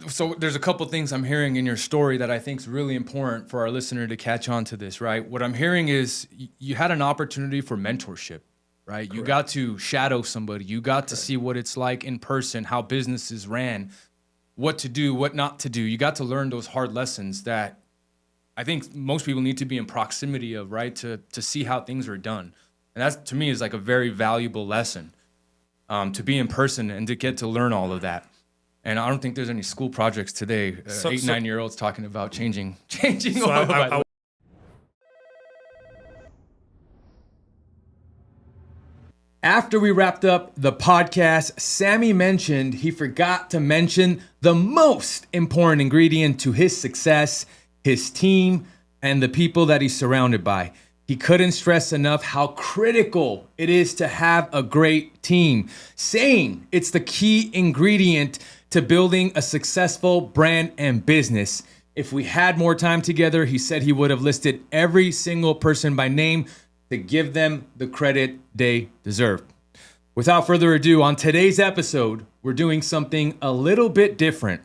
So there's a couple things I'm hearing in your story that I think is really important for our listener to catch on to this, right? What I'm hearing is you had an opportunity for mentorship, right? Correct. You got to shadow somebody. You got to Correct. see what it's like in person, how businesses ran, what to do, what not to do. You got to learn those hard lessons that I think most people need to be in proximity of, right? To see how things are done. And that, to me, is like a very valuable lesson, to be in person and to get to learn all of that. And I don't think there's any school projects today, 9-year-olds talking about changing oil, by the way. After we wrapped up the podcast, Sammy mentioned he forgot to mention the most important ingredient to his success, his team, and the people that he's surrounded by. He couldn't stress enough how critical it is to have a great team, saying it's the key ingredient to building a successful brand and business. If we had more time together, he said he would have listed every single person by name to give them the credit they deserve. Without further ado, on today's episode, we're doing something a little bit different.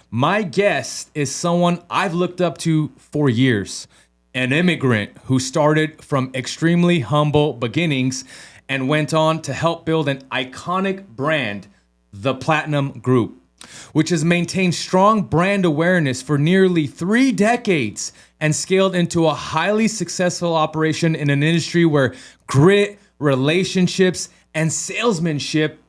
My guest is someone I've looked up to for years, an immigrant who started from extremely humble beginnings and went on to help build an iconic brand, the Platinum Group, which has maintained strong brand awareness for nearly 3 decades and scaled into a highly successful operation in an industry where grit, relationships, and salesmanship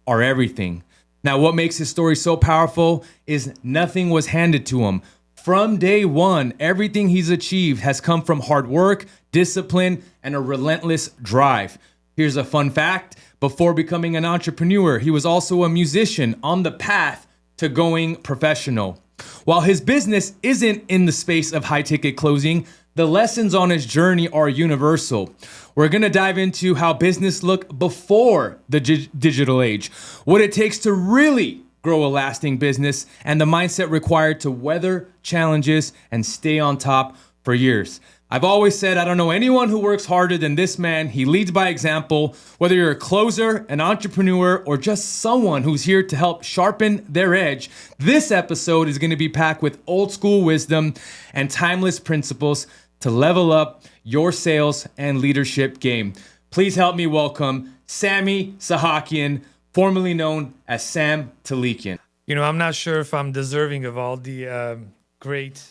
are everything. Now, what makes his story so powerful is nothing was handed to him. From day one, everything he's achieved has come from hard work, discipline, and a relentless drive. Here's a fun fact. Before becoming an entrepreneur, he was also a musician on the path to going professional. While his business isn't in the space of high-ticket closing, the lessons on his journey are universal. We're going to dive into how business looked before the digital age, what it takes to really grow a lasting business, and the mindset required to weather challenges and stay on top for years. I've always said I don't know anyone who works harder than this man. He leads by example. Whether you're a closer, an entrepreneur, or just someone who's here to help sharpen their edge, this episode is going to be packed with old school wisdom and timeless principles to level up your sales and leadership game. Please help me welcome Sammy Sahakyan, formerly known as Sam Sahakyan. You know, I'm not sure if I'm deserving of all the great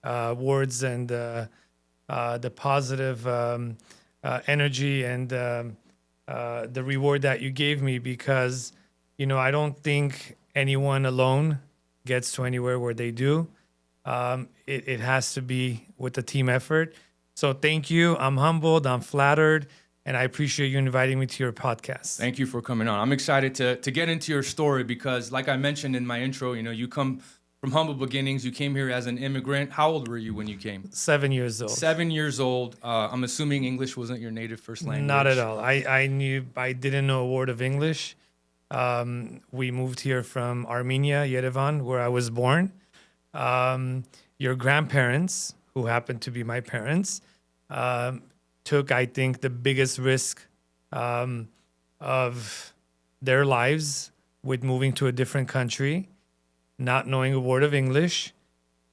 words and the positive energy and the reward that you gave me, because, you know, I don't think anyone alone gets to anywhere where they do. It has to be with a team effort. So thank you. I'm humbled. I'm flattered. And I appreciate you inviting me to your podcast. Thank you for coming on. I'm excited to get into your story because, like I mentioned in my intro, you know, you come from humble beginnings. You came here as an immigrant. How old were you when you came? 7 years old. 7 years old. I'm assuming English wasn't your native first language. Not at all. I didn't know a word of English. We moved here from Armenia, Yerevan, where I was born. Your grandparents, who happened to be my parents, took, I think, the biggest risk of their lives with moving to a different country, not knowing a word of English,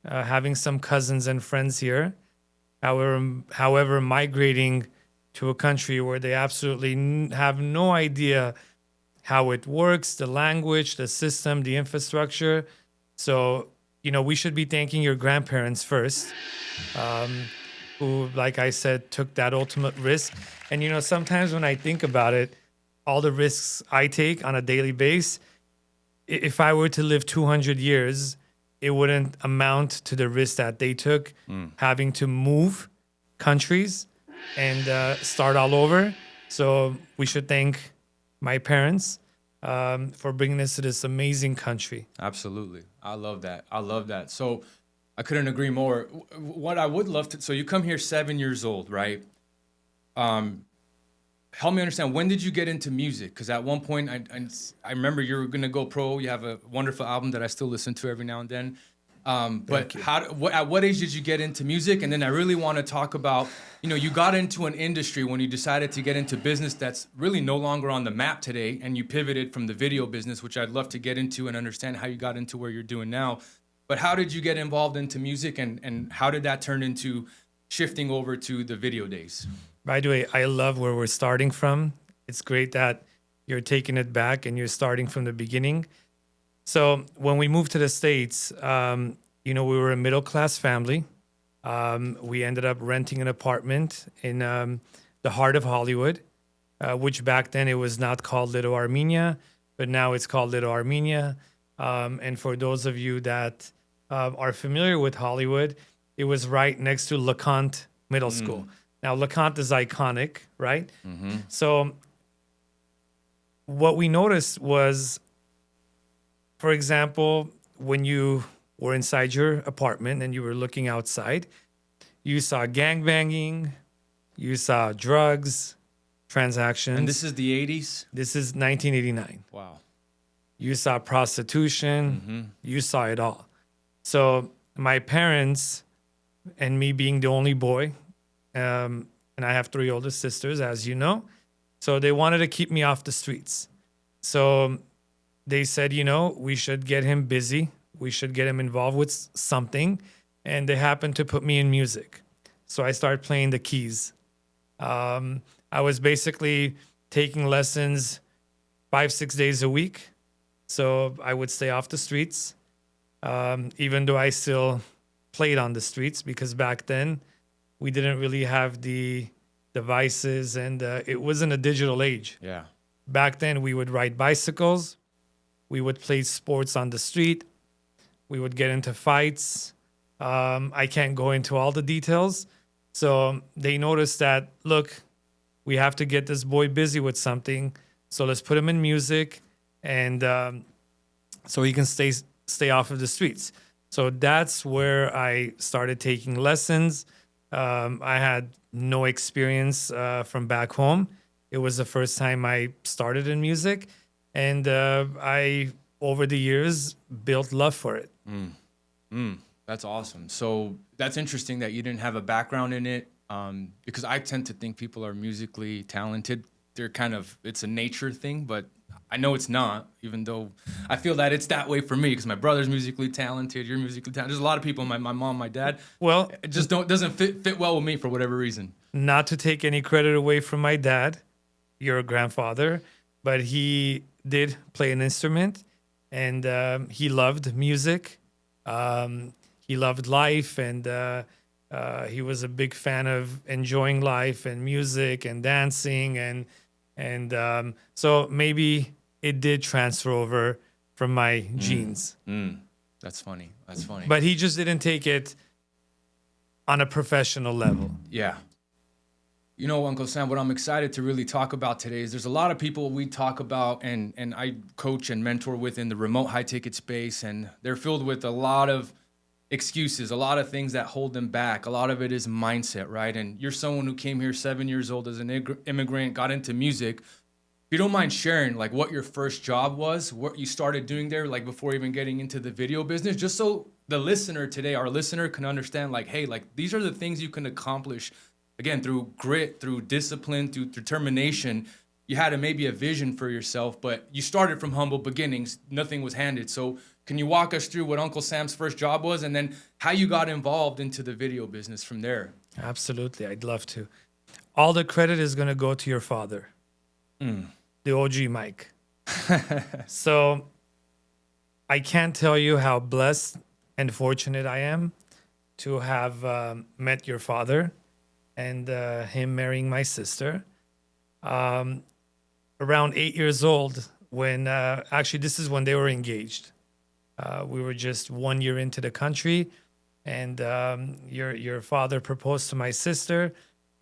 having some cousins and friends here. However, migrating to a country where they absolutely have no idea how it works, the language, the system, the infrastructure. So, you know, we should be thanking your grandparents first, who, like I said, took that ultimate risk. And, you know, sometimes when I think about it, all the risks I take on a daily basis, if I were to live 200 years, it wouldn't amount to the risk that they took, having to move countries and start all over. So we should thank my parents for bringing us to this amazing country. Absolutely. I love that. So I couldn't agree more. What I would love to, so you come here 7 years old, right? Help me understand, when did you get into music? Because at one point, I remember you were going to go pro. You have a wonderful album that I still listen to every now and then. But at what age did you get into music? And then I really want to talk about, you got into an industry when you decided to get into business that's really no longer on the map today, and you pivoted from the video business, which I'd love to get into and understand how you got into where you're doing now. But how did you get involved into music, and how did that turn into shifting over to the video days? By the way, I love where we're starting from. It's great that you're taking it back and you're starting from the beginning. So when we moved to the States, we were a middle-class family. We ended up renting an apartment in the heart of Hollywood, which back then it was not called Little Armenia, but now it's called Little Armenia. And for those of you that are familiar with Hollywood, it was right next to LeConte Middle School. Now, LeConte is iconic, right? Mm-hmm. So what we noticed was, for example, when you were inside your apartment and you were looking outside, you saw gangbanging, you saw drugs, transactions. And this is the 80s? This is 1989. Wow. You saw prostitution, you saw it all. So my parents and me being the only boy, and I have 3 older sisters, as you know, so they wanted to keep me off the streets. So they said, we should get him busy. We should get him involved with something. And they happened to put me in music. So I started playing the keys. I was basically taking lessons 5-6 days a week. So I would stay off the streets, even though I still played on the streets, because back then we didn't really have the devices, and it wasn't a digital age. Yeah. Back then we would ride bicycles. We would play sports on the street. We would get into fights. I can't go into all the details. So they noticed that, look, we have to get this boy busy with something. So let's put him in music, and so he can stay off of the streets. So that's where I started taking lessons. I had no experience from back home. It was the first time I started in music. And I, over the years, built love for it. That's awesome. So that's interesting that you didn't have a background in it, because I tend to think people are musically talented. It's a nature thing, but I know it's not, even though I feel that it's that way for me, because my brother's musically talented, you're musically talented. There's a lot of people, my mom, my dad. Well, it just doesn't fit well with me for whatever reason. Not to take any credit away from my dad, your grandfather, but he did play an instrument, and he loved music. He loved life, and he was a big fan of enjoying life and music and dancing, and so maybe it did transfer over from my genes. That's funny. But he just didn't take it on a professional level. Yeah. Uncle Sam, what I'm excited to really talk about today is there's a lot of people we talk about and I coach and mentor with in the remote high ticket space, and they're filled with a lot of excuses, a lot of things that hold them back. A lot of it is mindset, right? And you're someone who came here 7 years old as an immigrant, got into music. If you don't mind sharing, like, what your first job was, what you started doing there, like, before even getting into the video business, just so the listener today, our listener, can understand, like, hey, like, these are the things you can accomplish, again, through grit, through discipline, through determination. You had maybe a vision for yourself, but you started from humble beginnings. Nothing was handed. So can you walk us through what Uncle Sam's first job was, and then how you got involved into the video business from there? Absolutely. I'd love to. All the credit is going to go to your father, the OG Mike. So I can't tell you how blessed and fortunate I am to have met your father and him marrying my sister. Around 8 years old, when actually this is when they were engaged. We were just 1 year into the country, and your father proposed to my sister.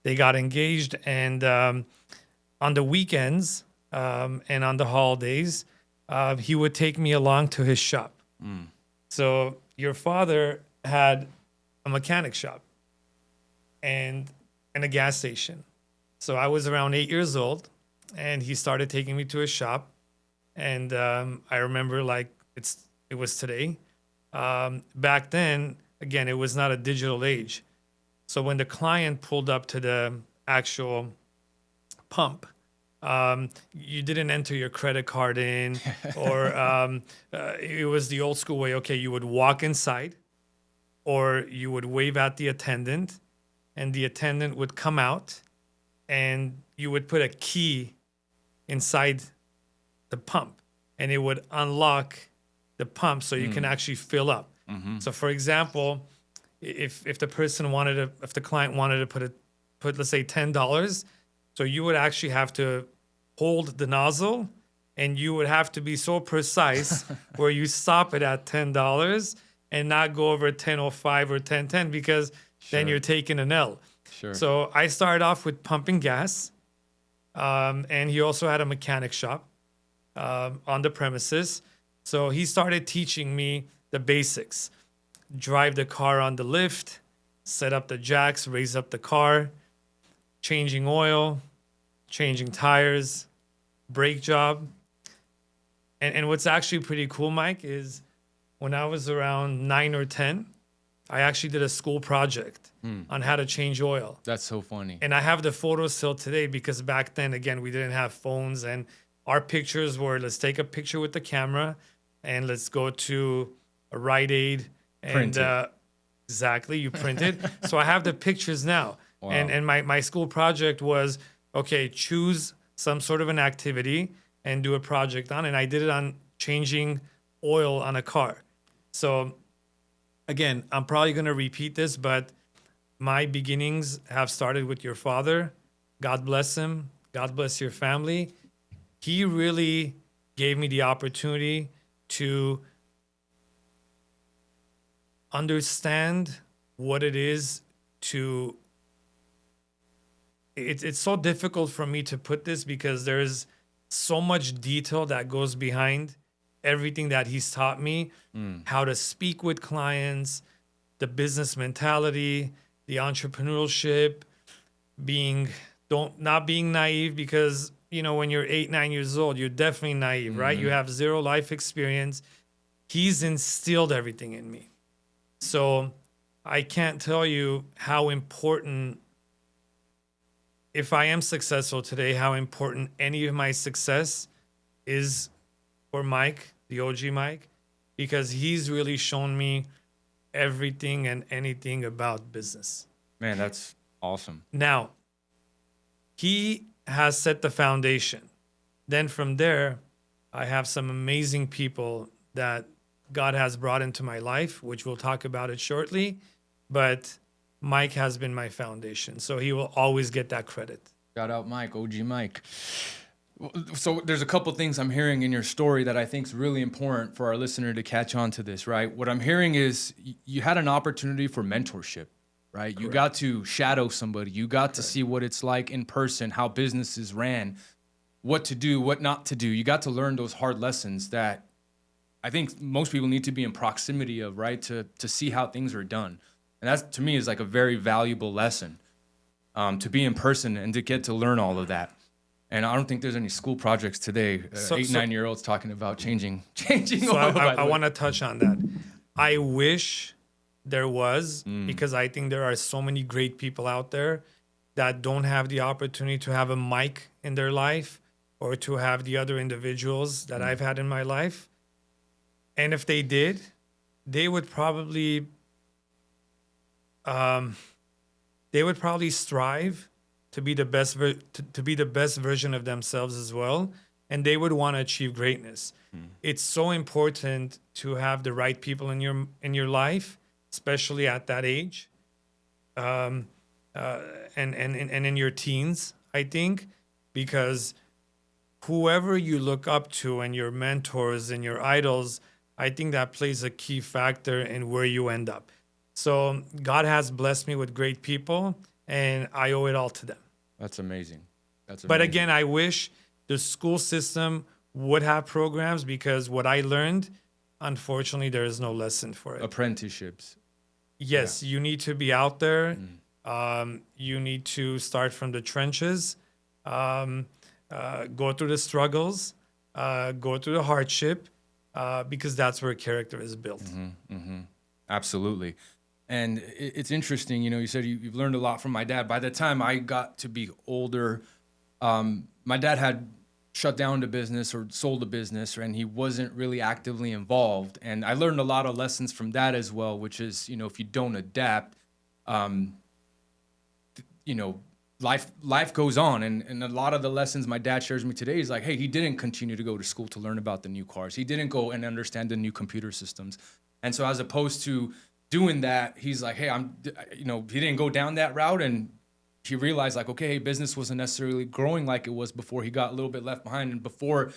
They got engaged, and on the weekends and on the holidays, he would take me along to his shop. So your father had a mechanic shop and a gas station. So I was around 8 years old, and he started taking me to his shop. And I remember like it was today. Back then, again, it was not a digital age. So when the client pulled up to the actual pump, you didn't enter your credit card in, or it was the old school way. Okay, you would walk inside, or you would wave at the attendant, and the attendant would come out, and you would put a key inside the pump, and it would unlock the pump so you can actually fill up. So, for example, if the client wanted to put let's say $10, so you would actually have to hold the nozzle, and you would have to be so precise where you stop it at $10 and not go over 10.05 or 10.10, because then you're taking an L. Sure. So I started off with pumping gas, and he also had a mechanic shop on the premises. So he started teaching me the basics: drive the car on the lift, set up the jacks, raise up the car, changing oil, changing tires, brake job. And what's actually pretty cool, Mike, is when I was around 9 or 10, I actually did a school project on how to change oil. That's so funny. And I have the photos still today, because back then, again, we didn't have phones, and our pictures were, let's take a picture with the camera and let's go to a Rite Aid and Print it. Exactly, you print it. So I have the pictures now. Wow. And my school project was, okay, choose some sort of an activity and do a project on, and I did it on changing oil on a car. So again, I'm probably going to repeat this, but my beginnings have started with your father. God bless him. God bless your family. He really gave me the opportunity to understand what it is to... It's so difficult for me to put this, because there's so much detail that goes behind everything that he's taught me, how to speak with clients, the business mentality, the entrepreneurship, not being naive, because when you're 8-9 years old, you're definitely naive, right? You have zero life experience. He's instilled everything in me. So I can't tell you how important, if I am successful today, how important any of my success is for Mike, the OG Mike, because he's really shown me everything and anything about business. Man, that's awesome. Now, he has set the foundation. Then from there, I have some amazing people that God has brought into my life, which we'll talk about it shortly. But Mike has been my foundation, so he will always get that credit. Shout out Mike, OG Mike. So there's a couple things I'm hearing in your story that I think is really important for our listener to catch on to this, right? What I'm hearing is you had an opportunity for mentorship, right? Correct. You got to shadow somebody. You got to see what it's like in person, how businesses ran, what to do, what not to do. You got to learn those hard lessons that I think most people need to be in proximity of, right? To see how things are done. And that, to me, is like a very valuable lesson, to be in person and to get to learn all of that. And I don't think there's any school projects today, 9-year-olds talking about changing So oil. I want to touch on that. I wish there was, because I think there are so many great people out there that don't have the opportunity to have a mic in their life, or to have the other individuals that I've had in my life. And if they did, they would probably strive to be the best to be the best version of themselves as well, and they would want to achieve greatness. It's so important to have the right people in your life, especially at that age, and in your teens, I think, because whoever you look up to and your mentors and your idols, I think that plays a key factor in where you end up. So God has blessed me with great people, and I owe it all to them. That's amazing. But again, I wish the school system would have programs, because what I learned, unfortunately, there is no lesson for it. Apprenticeships. Yes, you need to be out there. You need to start from the trenches, go through the struggles, go through the hardship, because that's where character is built. Absolutely. And it's interesting, you said you've learned a lot from my dad. By the time I got to be older, my dad had shut down the business or sold the business, and he wasn't really actively involved. And I learned a lot of lessons from that as well, which is, if you don't adapt, life goes on. And a lot of the lessons my dad shares with me today is like, hey, he didn't continue to go to school to learn about the new cars. He didn't go and understand the new computer systems. And so as opposed to doing that, he's like, hey, he didn't go down that route. And he realized like, okay, business wasn't necessarily growing like it was before. He got a little bit left behind. And before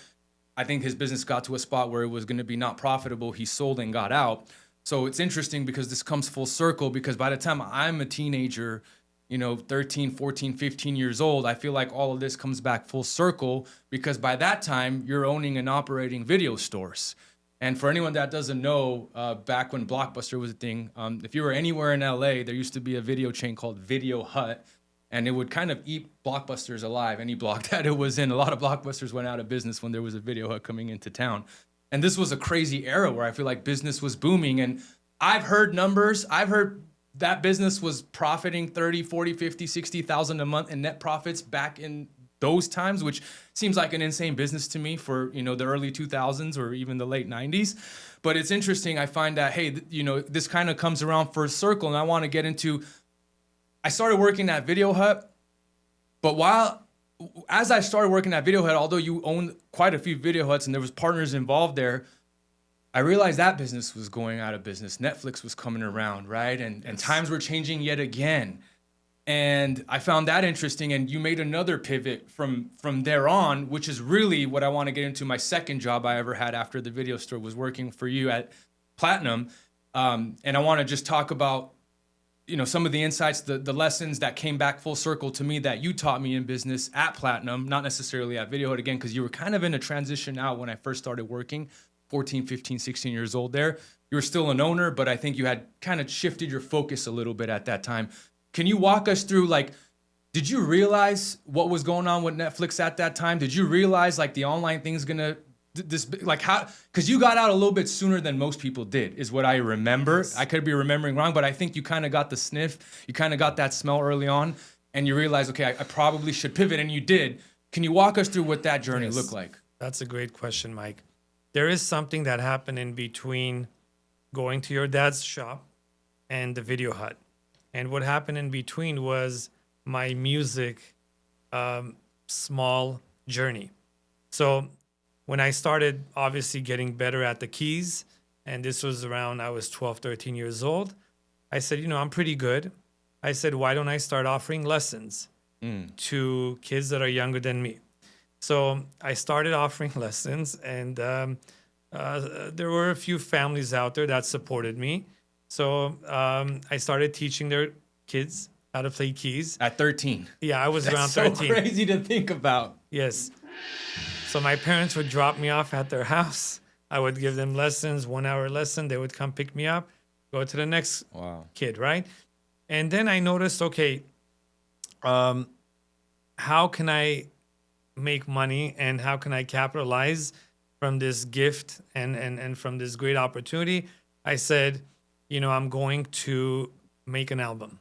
I think his business got to a spot where it was going to be not profitable, he sold and got out. So it's interesting because this comes full circle, because by the time I'm a teenager, 13, 14, 15 years old, I feel like all of this comes back full circle, because by that time you're owning and operating video stores. And for anyone that doesn't know, back when Blockbuster was a thing, if you were anywhere in LA, there used to be a video chain called Video Hut, and it would kind of eat Blockbusters alive. Any block that it was in, a lot of Blockbusters went out of business when there was a Video Hut coming into town. And this was a crazy era where I feel like business was booming. And I've heard numbers. I've heard that business was profiting 30, 40, 50, 60,000 a month in net profits back in those times, which seems like an insane business to me for, the early 2000s or even the late 90s. But it's interesting. I find that, hey, this kind of comes around for a circle. And I want to get into, I started working at Video Hut, but as I started working at Video Hut, although you own quite a few Video Huts and there was partners involved there, I realized that business was going out of business. Netflix was coming around, right? And times were changing yet again. And I found that interesting. And you made another pivot from there on, which is really what I want to get into. My second job I ever had after the video store was working for you at Platinum. And I want to just talk about, some of the insights, the lessons that came back full circle to me that you taught me in business at Platinum, not necessarily at Video Hut again, because you were kind of in a transition out when I first started working, 14, 15, 16 years old there. You were still an owner, but I think you had kind of shifted your focus a little bit at that time. Can you walk us through, did you realize what was going on with Netflix at that time? Did you realize the online thing's gonna, how, because you got out a little bit sooner than most people did, is what I remember. Yes. I could be remembering wrong, but I think you kind of got the sniff, you kind of got that smell early on, and you realized, okay, I probably should pivot, and you did. Can you walk us through what that journey looked like? That's a great question, Mike. There is something that happened in between going to your dad's shop and the Video Hut. And what happened in between was my music small journey. So when I started obviously getting better at the keys, and this was around, I was 12, 13 years old, I said, I'm pretty good. I said, why don't I start offering lessons to kids that are younger than me? So I started offering lessons, and there were a few families out there that supported me. So I started teaching their kids how to play keys. At 13? Yeah, I was That's around so 13. Crazy to think about. Yes. So my parents would drop me off at their house. I would give them lessons, 1 hour lesson. They would come pick me up, go to the next kid, right? And then I noticed, okay, how can I make money and how can I capitalize from this gift and from this great opportunity? I said, I'm going to make an album.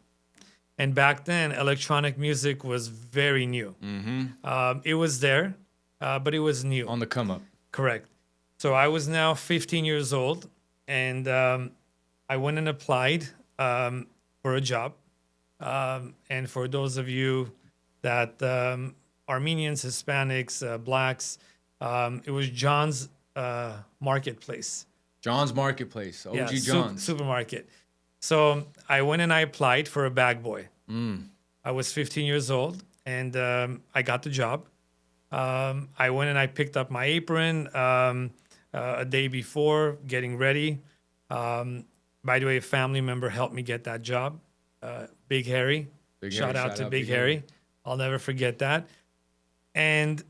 And back then, electronic music was very new. Mm-hmm. It was there, but it was new. On the come up. Correct. So I was now 15 years old, and I went and applied for a job. And for those of you that Armenians, Hispanics, Blacks, it was John's Marketplace. John's Marketplace, OG John's. Supermarket. So I went and I applied for a bag boy. I was 15 years old, and I got the job. I went and I picked up my apron a day before, getting ready. By the way, a family member helped me get that job, Big Harry. Shout out to Big Harry. I'll never forget that. And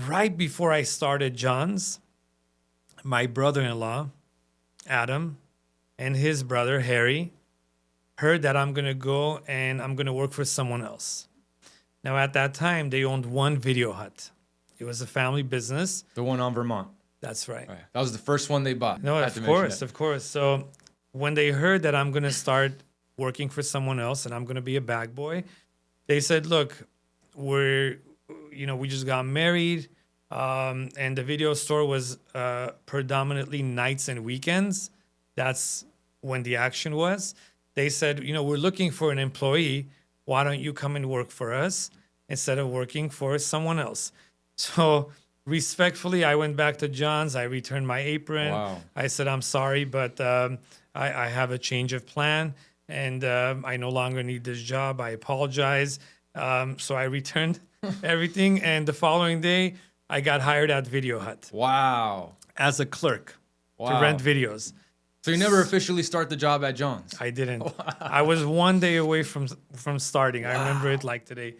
right before I started John's, my brother-in-law, Adam, and his brother, Harry, heard that I'm going to go and I'm going to work for someone else. Now, at that time, they owned one Video Hut. It was a family business. The one on Vermont. That's right. All right. That was the first one they bought. No, Had to of mention course, that. of course. So when they heard that I'm going to start working for someone else and I'm going to be a bag boy, they said, look, we just got married. And the video store was predominantly nights and weekends. That's when the action was. They said, we're looking for an employee. Why don't you come and work for us instead of working for someone else? So respectfully, I went back to John's. I returned my apron. Wow. I said, I'm sorry, but I have a change of plan and I no longer need this job. I apologize. So I returned everything. And the following day, I got hired at Video Hut Wow. as a clerk to Wow. rent videos. So you never officially start the job at John's? I didn't. I was one day away from starting. I remember it like today.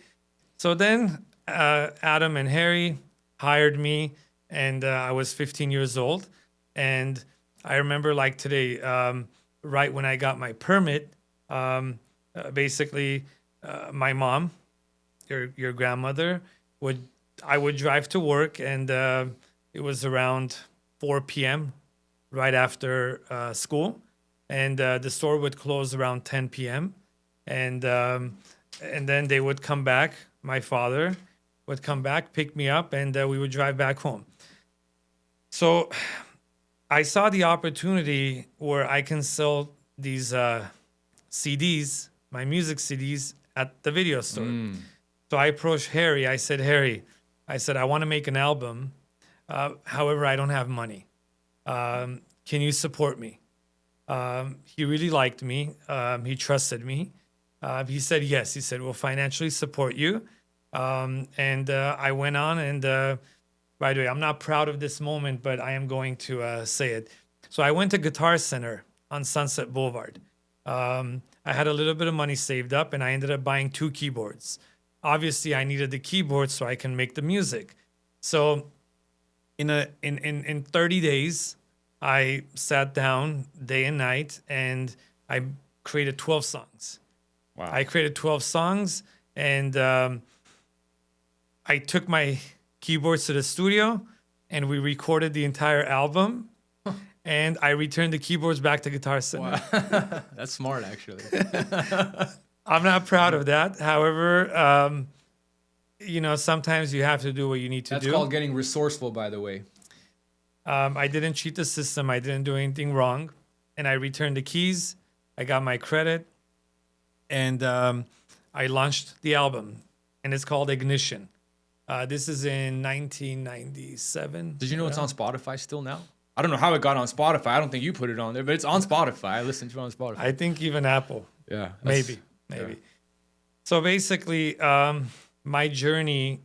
So then Adam and Harry hired me, and I was 15 years old. And I remember like today, right when I got my permit, basically my mom, your grandmother, I would drive to work, and it was around 4 p.m. right after school, and the store would close around 10 p.m. And then they would come back. My father would come back, pick me up, and we would drive back home. So I saw the opportunity where I can sell these CDs, my music CDs, at the video store. So I approached Harry. I said, Harry, I want to make an album. However, I don't have money. Can you support me? He really liked me. He trusted me. He said, yes. He said, we'll financially support you. And I went on. And by the way, I'm not proud of this moment, but I am going to say it. So I went to Guitar Center on Sunset Boulevard. I had a little bit of money saved up, and I ended up buying 2 keyboards. Obviously, I needed the keyboard so I can make the music. So in 30 days, I sat down day and night, and I created 12 songs. Wow. I created 12 songs, and I took my keyboards to the studio, and we recorded the entire album, and I returned the keyboards back to Guitar Center. Wow. That's smart, actually. I'm not proud of that. However, sometimes you have to do what you need to do. That's called getting resourceful, by the way. I didn't cheat the system. I didn't do anything wrong. And I returned the keys. I got my credit. And I launched the album. And it's called Ignition. This is in 1997. Did you know it's on Spotify still now? I don't know how it got on Spotify. I don't think you put it on there, but it's on Spotify. I listened to it on Spotify. I think even Apple. Yeah. Maybe. Yeah. So basically, my journey,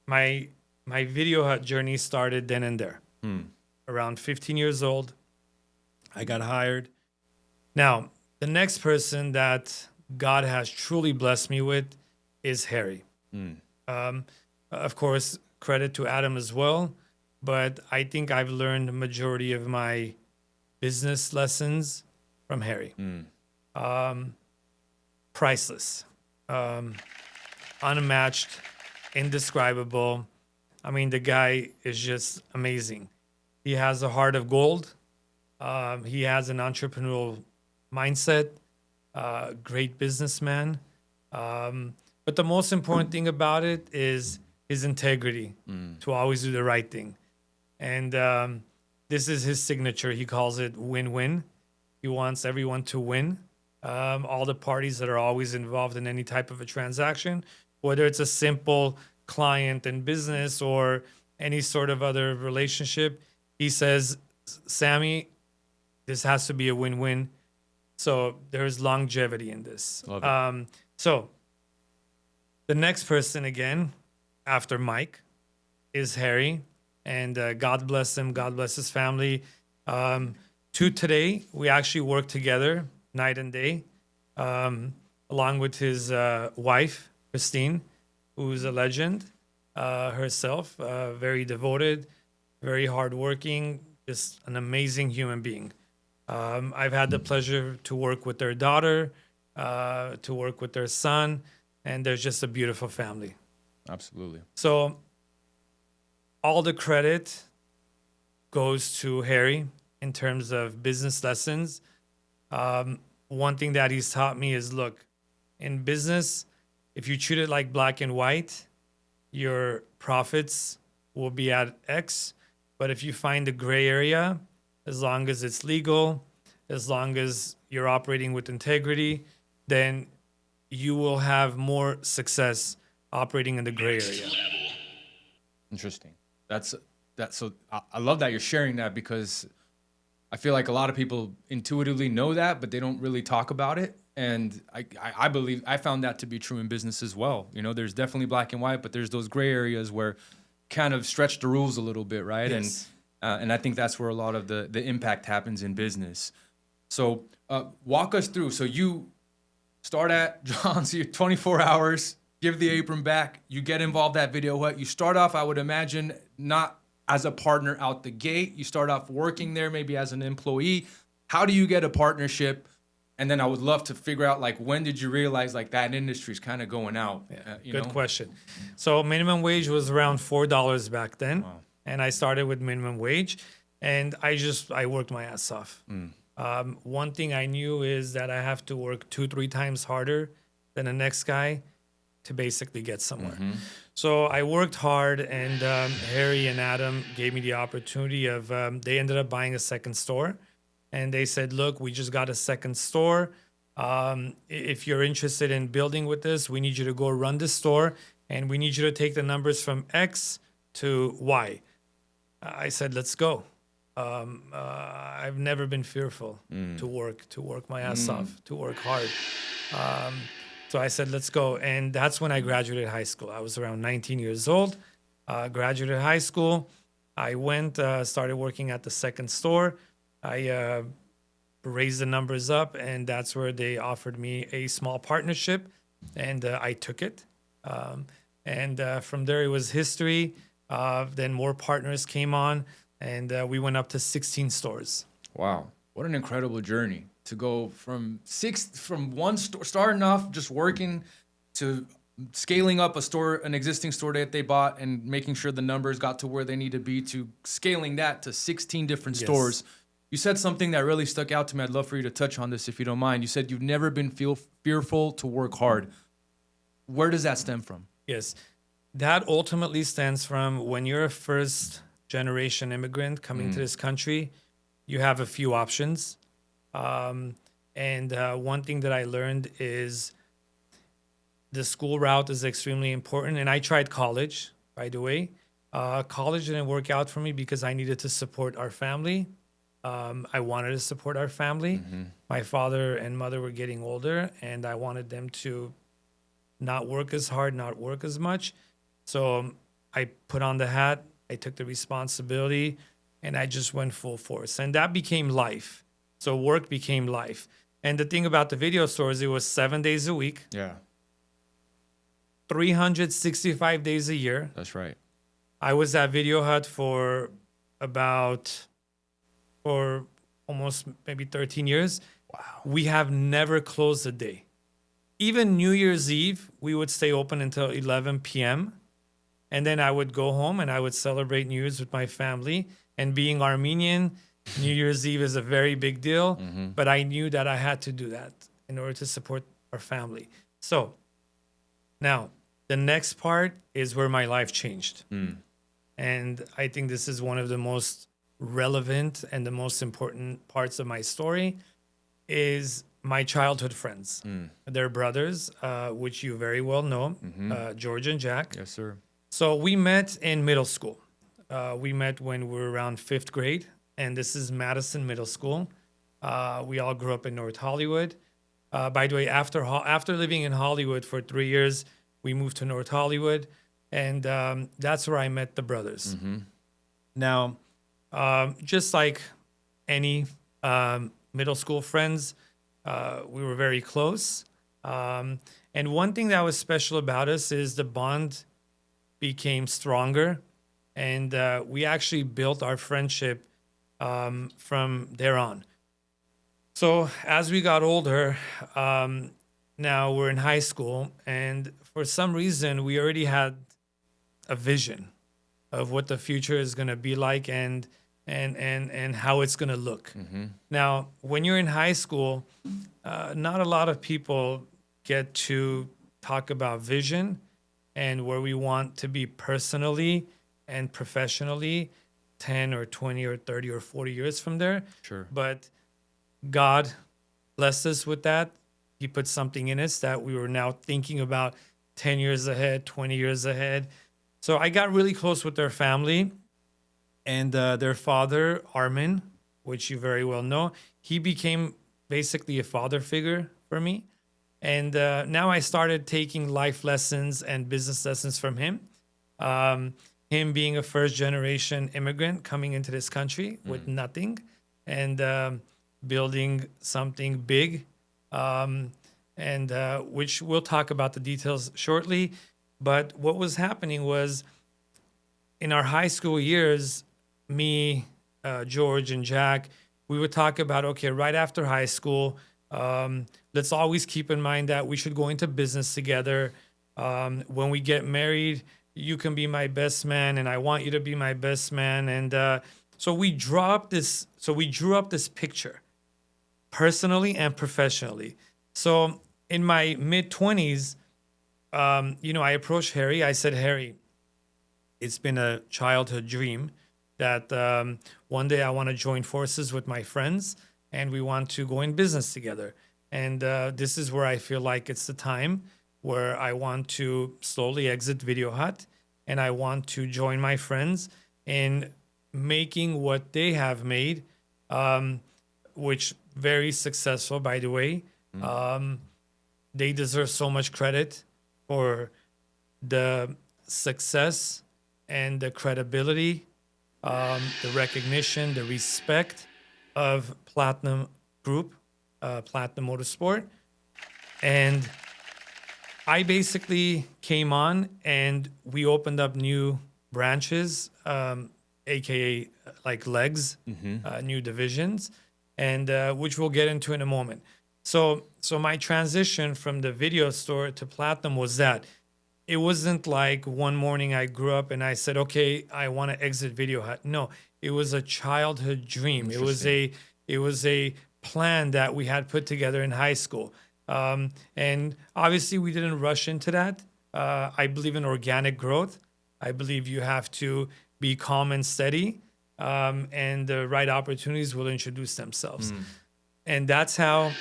my Video Hut journey started then and there. Around 15 years old, I got hired. Now, the next person that God has truly blessed me with is Harry. Of course, credit to Adam as well. But I think I've learned the majority of my business lessons from Harry. Priceless, unmatched, indescribable. I mean, the guy is just amazing. He has a heart of gold. He has an entrepreneurial mindset, great businessman. But the most important thing about it is his integrity to always do the right thing. And this is his signature. He calls it win-win. He wants everyone to win. All the parties that are always involved in any type of a transaction, whether it's a simple client and business or any sort of other relationship. He says, Sammy, this has to be a win-win. So there's longevity in this. So the next person again, after Mike, is Harry. And God bless him. God bless his family. To today, we actually work together night and day, along with his wife, Christine, who's a legend herself, very devoted, very hardworking, just an amazing human being. I've had the pleasure to work with their daughter, to work with their son, and they're just a beautiful family. Absolutely. So all the credit goes to Harry in terms of business lessons. One thing that he's taught me is, look, in business, if you treat it like black and white, your profits will be at X. But if you find a gray area, as long as it's legal, as long as you're operating with integrity, then you will have more success operating in the gray area. Interesting. That's so I love that you're sharing that, because I feel like a lot of people intuitively know that, but they don't really talk about it. And I believe I found that to be true in business as well. You know, there's definitely black and white, but there's those gray areas where kind of stretch the rules a little bit, right? Yes. And I think that's where a lot of the impact happens in business. So walk us through. So you start at John's, you're 24 hours, give the apron back, you get involved at Video Hut. You start off, I would imagine, not as a partner out the gate. You start off working there maybe as an employee. How do you get a partnership? And then I would love to figure out, like, when did you realize like that industry's kind of going out? Good question. So minimum wage was around $4 back then. Wow. And I started with minimum wage, and I worked my ass off. One thing I knew is that I have to work 2-3 times harder than the next guy to basically get somewhere. So I worked hard, and Harry and Adam gave me the opportunity of, they ended up buying a second store. And they said, look, we just got a second store. If you're interested in building with this, we need you to go run the store, and we need you to take the numbers from X to Y. I said, let's go. I've never been fearful to work my ass off, to work hard. So I said, let's go. And that's when I graduated high school. I was around 19 years old, graduated high school. I went, started working at the second store. I raised the numbers up, and that's where they offered me a small partnership, and I took it. And from there, it was history. Then more partners came on, and we went up to 16 stores. Wow. What an incredible journey to go from one store, starting off just working, to scaling up an existing store that they bought and making sure the numbers got to where they need to be, to scaling that to 16 different stores. You said something that really stuck out to me. I'd love for you to touch on this if you don't mind. You said you've never been fearful to work hard. Where does that stem from? Yes. That ultimately stems from when you're a first generation immigrant coming to this country, you have a few options. And one thing that I learned is the school route is extremely important. And I tried college, by the way. College didn't work out for me because I needed to support our family. I wanted to support our family. My father and mother were getting older, and I wanted them to not work as hard, not work as much. So I put on the hat, I took the responsibility, and I just went full force. And that became life. So work became life. And the thing about the video stores, it was 7 days a week. Yeah. 365 days a year. That's right. I was at Video Hut for almost maybe 13 years. Wow. We have never closed a day. Even New Year's Eve, we would stay open until 11 p.m. And then I would go home and I would celebrate New Year's with my family. And being Armenian, New Year's Eve is a very big deal. But I knew that I had to do that in order to support our family. So now the next part is where my life changed. And I think this is one of the most relevant and the most important parts of my story is my childhood friends. They're brothers, which you very well know, George and Jack. Yes, sir. So we met in middle school. We met when we were around 5th grade, and this is Madison Middle School. We all grew up in North Hollywood. By the way, after living in Hollywood for 3 years, we moved to North Hollywood, and that's where I met the brothers. Now, just like any middle school friends, we were very close. And one thing that was special about us is the bond became stronger, and we actually built our friendship from there on. So as we got older, now we're in high school, and for some reason, we already had a vision of what the future is going to be like. And and how it's going to look. Now, when you're in high school, not a lot of people get to talk about vision and where we want to be personally and professionally 10 or 20 or 30 or 40 years from there. Sure. But God blessed us with that. He put something in us that we were now thinking about 10 years ahead, 20 years ahead. So I got really close with their family, and their father, Armin, which you very well know, he became basically a father figure for me. And now I started taking life lessons and business lessons from him. Him being a first generation immigrant coming into this country with nothing and building something big, and which we'll talk about the details shortly. But what was happening was in our high school years, me, George, and Jack, we would talk about, okay, right after high school, let's always keep in mind that we should go into business together. When we get married, you can be my best man, and I want you to be my best man. And so we drew up this picture, personally and professionally. So in my mid 20s, I approached Harry. I said, Harry, it's been a childhood dream that one day I want to join forces with my friends and we want to go in business together. And this is where I feel like it's the time where I want to slowly exit Video Hut and I want to join my friends in making what they have made, which very successful, by the way. They deserve so much credit for the success and the credibility, the recognition, the respect of Platinum Group, Platinum Motorsport. And I basically came on and we opened up new branches, aka like legs, new divisions, and which we'll get into in a moment. So my transition from the video store to Platinum was that it wasn't like one morning I grew up and I said, okay, I want to exit Video Hut. No, it was a childhood dream. It was a plan that we had put together in high school. And obviously we didn't rush into that. I believe in organic growth. I believe you have to be calm and steady, and the right opportunities will introduce themselves. And that's how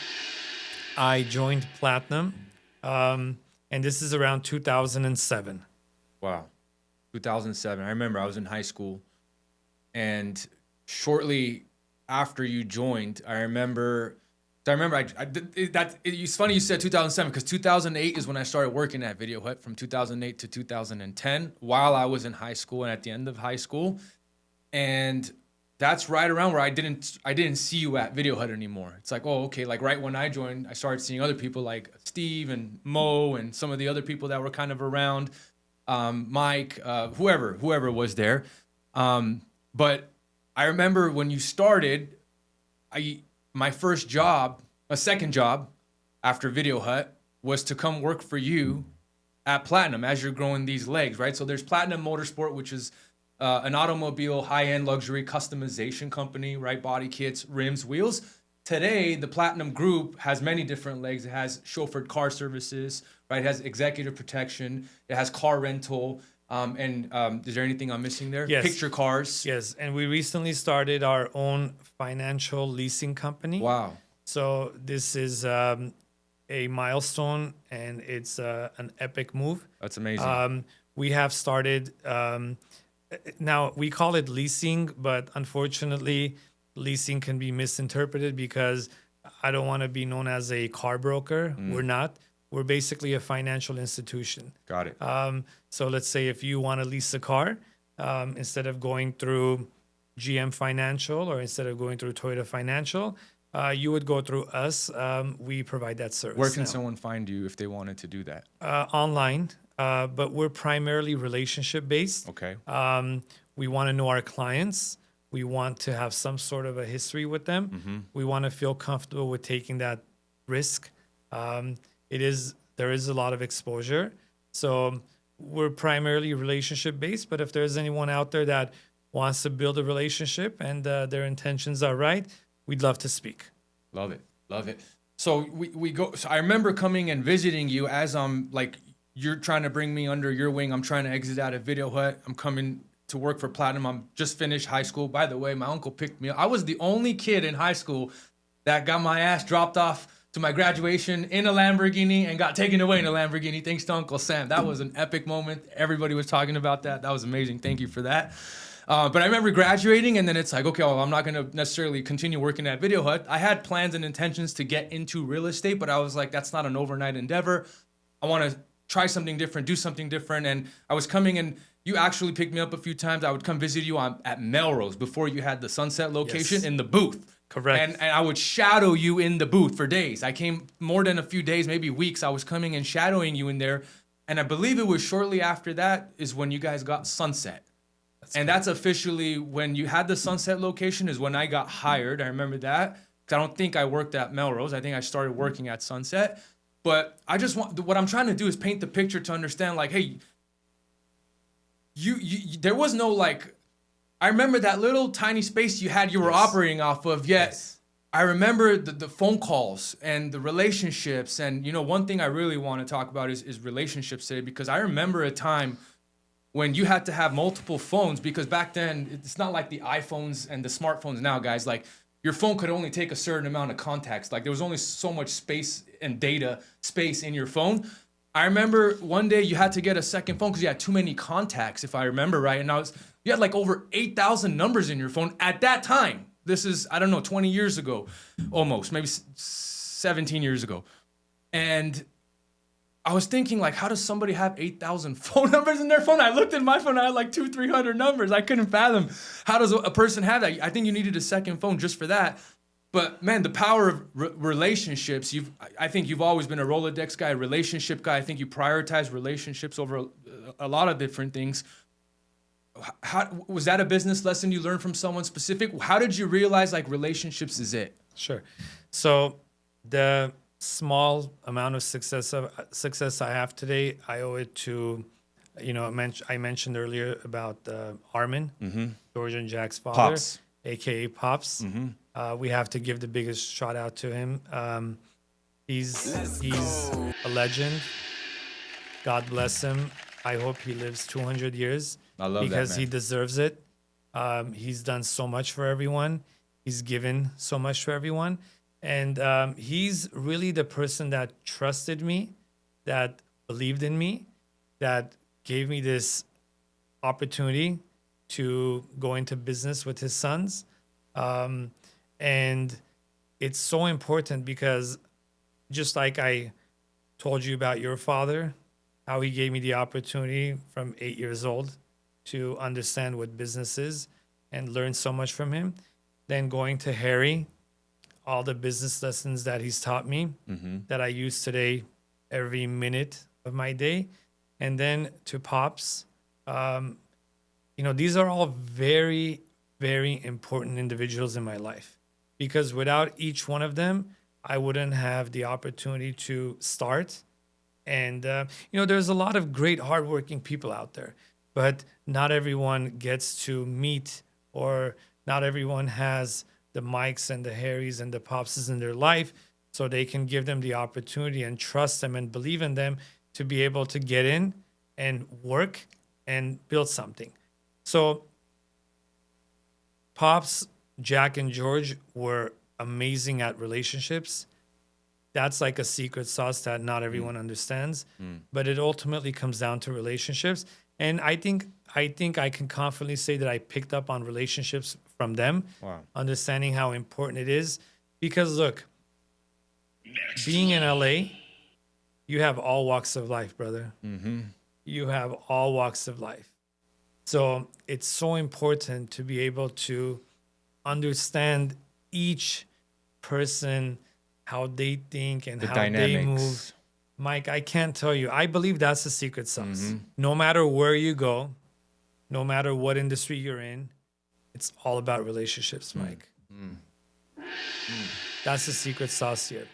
I joined Platinum. And this is around 2007. Wow. 2007. I remember I was in high school, and shortly after you joined, it's funny you said 2007 because 2008 is when I started working at Video Hut, from 2008 to 2010 while I was in high school and at the end of high school. And that's right around where I didn't see you at Video Hut anymore. It's like, oh, okay, like right when I joined, I started seeing other people like Steve and Mo and some of the other people that were kind of around, Mike, whoever was there. But I remember when you started, my first job, a second job after Video Hut, was to come work for you at Platinum as you're growing these legs, right? So there's Platinum Motorsport, which is an automobile high-end luxury customization company, right? Body kits, rims, wheels. Today, the Platinum Group has many different legs. It has chauffeured car services, right? It has executive protection. It has car rental. Is there anything I'm missing there? Yes. Picture cars. Yes, and we recently started our own financial leasing company. Wow. So this is a milestone, and it's an epic move. That's amazing. We have started, now we call it leasing, but unfortunately, leasing can be misinterpreted because I don't want to be known as a car broker. We're not. We're basically a financial institution. Got it. So let's say if you want to lease a car, instead of going through GM Financial or instead of going through Toyota Financial, you would go through us. We provide that service. Where can someone find you if they wanted to do that? Online, but we're primarily relationship based. Okay. We want to know our clients. We want to have some sort of a history with them. We want to feel comfortable with taking that risk. There is a lot of exposure. So we're primarily relationship based, but if there's anyone out there that wants to build a relationship and their intentions are right, we'd love to speak. Love it. Love it. So we go. So I remember coming and visiting you as I'm like, you're trying to bring me under your wing. I'm trying to exit out of Video Hut. I'm coming to work for Platinum. I'm just finished high school. By the way, my uncle picked me up. I was the only kid in high school that got my ass dropped off to my graduation in a Lamborghini and got taken away in a Lamborghini. Thanks to Uncle Sam. That was an epic moment. Everybody was talking about that. That was amazing. Thank you for that. But I remember graduating, and then it's like, okay, well, I'm not going to necessarily continue working at Video Hut. I had plans and intentions to get into real estate, but I was like, that's not an overnight endeavor. I want to try something different, do something different. And I was coming, and you actually picked me up a few times. I would come visit you at Melrose before you had the Sunset location. Yes. In the booth. Correct. And I would shadow you in the booth for days. I came more than a few days, maybe weeks. I was coming and shadowing you in there. And I believe it was shortly after that is when you guys got Sunset. That's officially when you had the Sunset location is when I got hired. I remember that because I don't think I worked at Melrose. I think I started working at Sunset. But I just what I'm trying to do is paint the picture to understand, like, hey, you there was no, like, I remember that little tiny space you were operating off of, yet Yes. I remember the phone calls and the relationships. And, one thing I really want to talk about is relationships today, because I remember a time when you had to have multiple phones, because back then it's not like the iPhones and the smartphones now, guys. Like, your phone could only take a certain amount of contacts. Like, there was only so much space and data space in your phone. I remember one day you had to get a second phone because you had too many contacts, if I remember right. And you had like over 8,000 numbers in your phone at that time. This is, I don't know, 20 years ago, almost, maybe 17 years ago. And I was thinking, like, how does somebody have 8,000 phone numbers in their phone? I looked at my phone, I had like 200-300 numbers. I couldn't fathom, how does a person have that? I think you needed a second phone just for that. But man, the power of relationships, I think you've always been a Rolodex guy, a relationship guy. I think you prioritize relationships over a lot of different things. How was that a business lesson you learned from someone specific? How did you realize, like, relationships is it? Sure. So the small amount of success I have today, I owe it to, I mentioned earlier about Armin, George and Jack's father, Pops. aka Pops. We have to give the biggest shout out to him. He's a legend. God bless him. I hope he lives 200 years. I love that, because man. he deserves it. He's done so much for everyone. He's given so much for everyone. And he's really the person that trusted me, that believed in me, that gave me this opportunity to go into business with his sons. And it's so important because just like I told you about your father, how he gave me the opportunity from 8 years old to understand what business is and learn so much from him. Then going to Harry, all the business lessons that he's taught me that I use today every minute of my day. And then to Pops, these are all very, very important individuals in my life, because without each one of them, I wouldn't have the opportunity to start. And, there's a lot of great, hardworking people out there, but not everyone gets to meet, or not everyone has the Mikes and the Harrys and the Popses in their life, so they can give them the opportunity and trust them and believe in them to be able to get in and work and build something. So Pops, Jack, and George were amazing at relationships. That's like a secret sauce that not everyone understands, but it ultimately comes down to relationships. And I think I can confidently say that I picked up on relationships from them, understanding how important it is. Because look, being in LA, you have all walks of life, brother. You have all walks of life. So it's so important to be able to understand each person, how they think and how they move. Mike, I can't tell you. I believe that's the secret sauce. No matter where you go, no matter what industry you're in, it's all about relationships, Mike. That's the secret sauce here.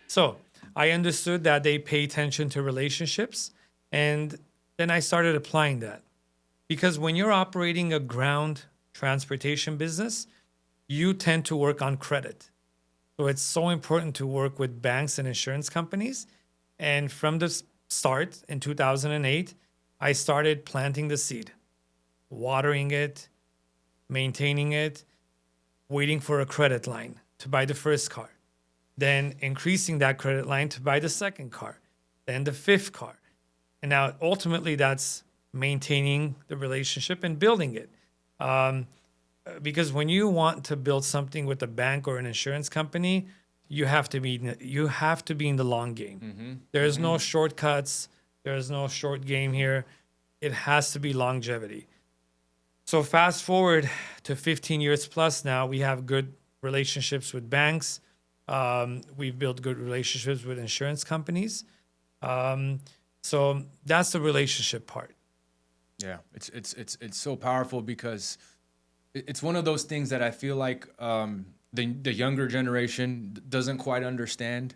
So I understood that they pay attention to relationships, and then I started applying that. Because when you're operating a ground transportation business, you tend to work on credit. So it's so important to work with banks and insurance companies. And from the start in 2008, I started planting the seed, watering it, maintaining it, waiting for a credit line to buy the first car, then increasing that credit line to buy the second car, then the fifth car. And now ultimately that's maintaining the relationship and building it. Because when you want to build something with a bank or an insurance company, you have to be in the long game. There's no shortcuts. There's no short game here. It has to be longevity. So fast forward to 15 years plus now, we have good relationships with banks. We've built good relationships with insurance companies. So that's the relationship part. Yeah, it's so powerful because it's one of those things that I feel like the younger generation doesn't quite understand.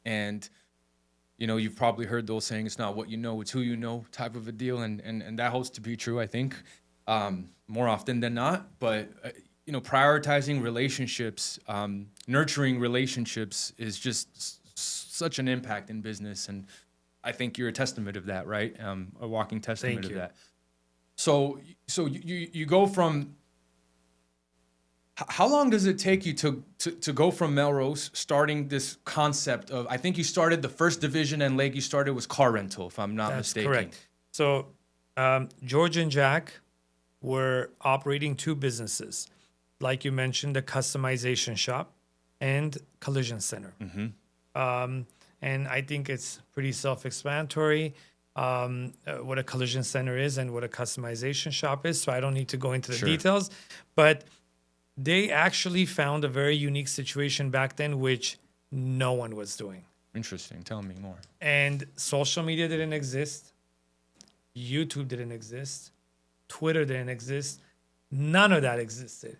And you know, you've probably heard those saying, "It's not what you know, it's who you know," type of a deal, and that holds to be true, I think, more often than not. But you know, prioritizing relationships, nurturing relationships is just such an impact in business, and I think you're a testament of that, right? A walking testament of that. So you go from. How long does it take you to go from Melrose, starting this concept of? I think you started the first division and leg you started was car rental, if I'm not mistaken. That's correct. So George and Jack were operating two businesses, like you mentioned, the customization shop and collision center. And I think it's pretty self-explanatory what a collision center is and what a customization shop is. So I don't need to go into the details, but they actually found a very unique situation back then, which no one was doing. Interesting. Tell me more. And social media didn't exist. YouTube didn't exist. Twitter didn't exist. None of that existed.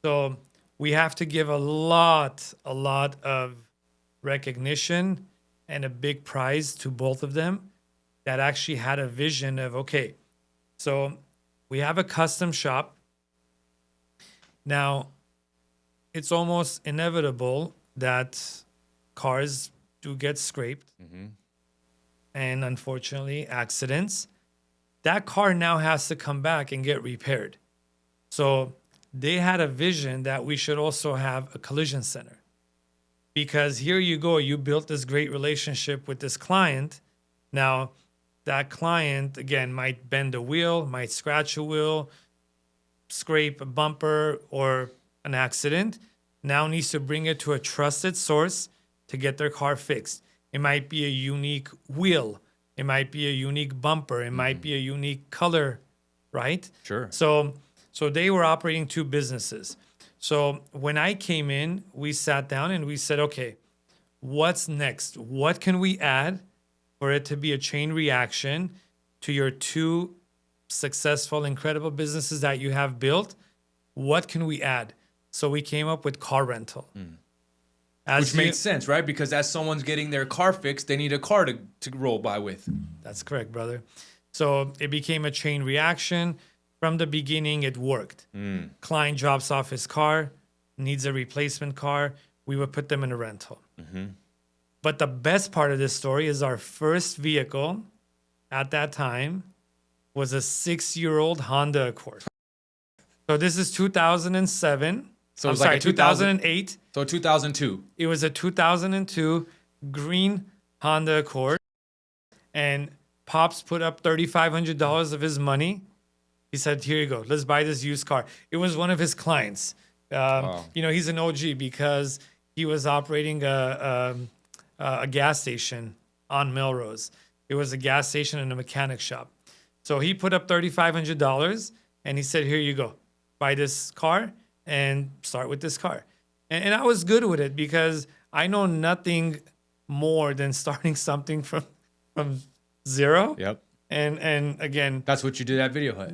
So we have to give a lot of recognition and a big prize to both of them that actually had a vision of, okay, so we have a custom shop. Now, it's almost inevitable that cars do get scraped and unfortunately accidents. That car now has to come back and get repaired. So they had a vision that we should also have a collision center. Because here you go, you built this great relationship with this client. Now, that client, again, might bend a wheel, might scratch a wheel, scrape a bumper or an accident, now needs to bring it to a trusted source to get their car fixed. It might be a unique wheel. It might be a unique bumper. It might be a unique color, right? Sure. So they were operating two businesses. So when I came in, we sat down and we said, okay, what's next? What can we add for it to be a chain reaction to your two successful, incredible businesses that you have built? What can we add? So we came up with car rental. Which makes sense, right? Because as someone's getting their car fixed, they need a car to roll by with. That's correct, brother. So it became a chain reaction. From the beginning, it worked. Client drops off his car, needs a replacement car. We would put them in a rental. But the best part of this story is our first vehicle at that time was a 6-year-old Honda Accord. So this is 2007. So I'm it's sorry, like 2008. So 2002. It was a 2002 green Honda Accord. And Pops put up $3,500 of his money. He said, here you go. Let's buy this used car. It was one of his clients. Wow. You know, he's an OG because he was operating a gas station on Melrose. It was a gas station and a mechanic shop. So he put up $3,500 and he said, here you go. Buy this car and start with this car. And I was good with it because I know nothing more than starting something from zero. Yep. And again, That's what you did at Video Hut.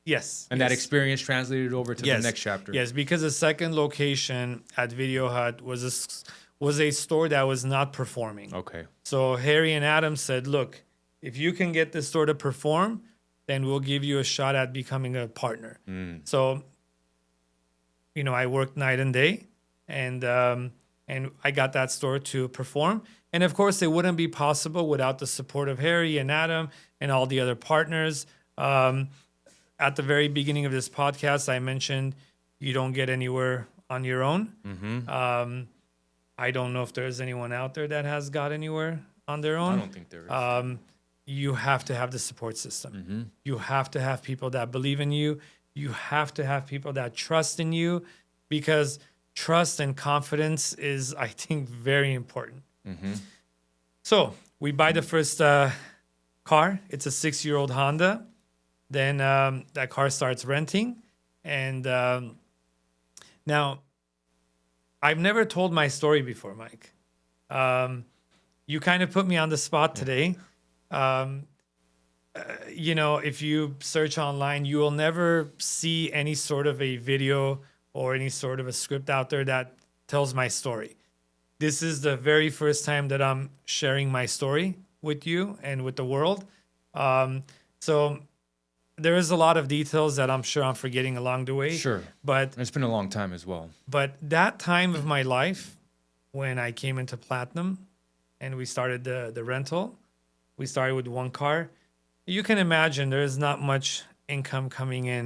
yes. And yes. that experience translated over to the next chapter. Yes, because the second location at Video Hut was a store that was not performing. Okay. So Harry and Adam said, look, if you can get this store to perform, then we'll give you a shot at becoming a partner. So, I worked night and day, and I got that store to perform. And of course, it wouldn't be possible without the support of Harry and Adam and all the other partners. At the very beginning of this podcast, I mentioned you don't get anywhere on your own. I don't know if there's anyone out there that has got anywhere on their own. I don't think there is. You have to have the support system. You have to have people that believe in you. You have to have people that trust in you, because trust and confidence is, I think, very important. So we buy the first car. It's a 6-year-old Honda. Then that car starts renting. And now, I've never told my story before, Mike. You kind of put me on the spot today. If you search online, you will never see any sort of a video or any sort of a script out there that tells my story. This is the very first time that I'm sharing my story with you and with the world. So there is a lot of details that I'm sure I'm forgetting along the way. Sure. But It's been a long time as well. But that time of my life, when I came into Platinum and we started the rental, we started with one car. You can imagine there is not much income coming in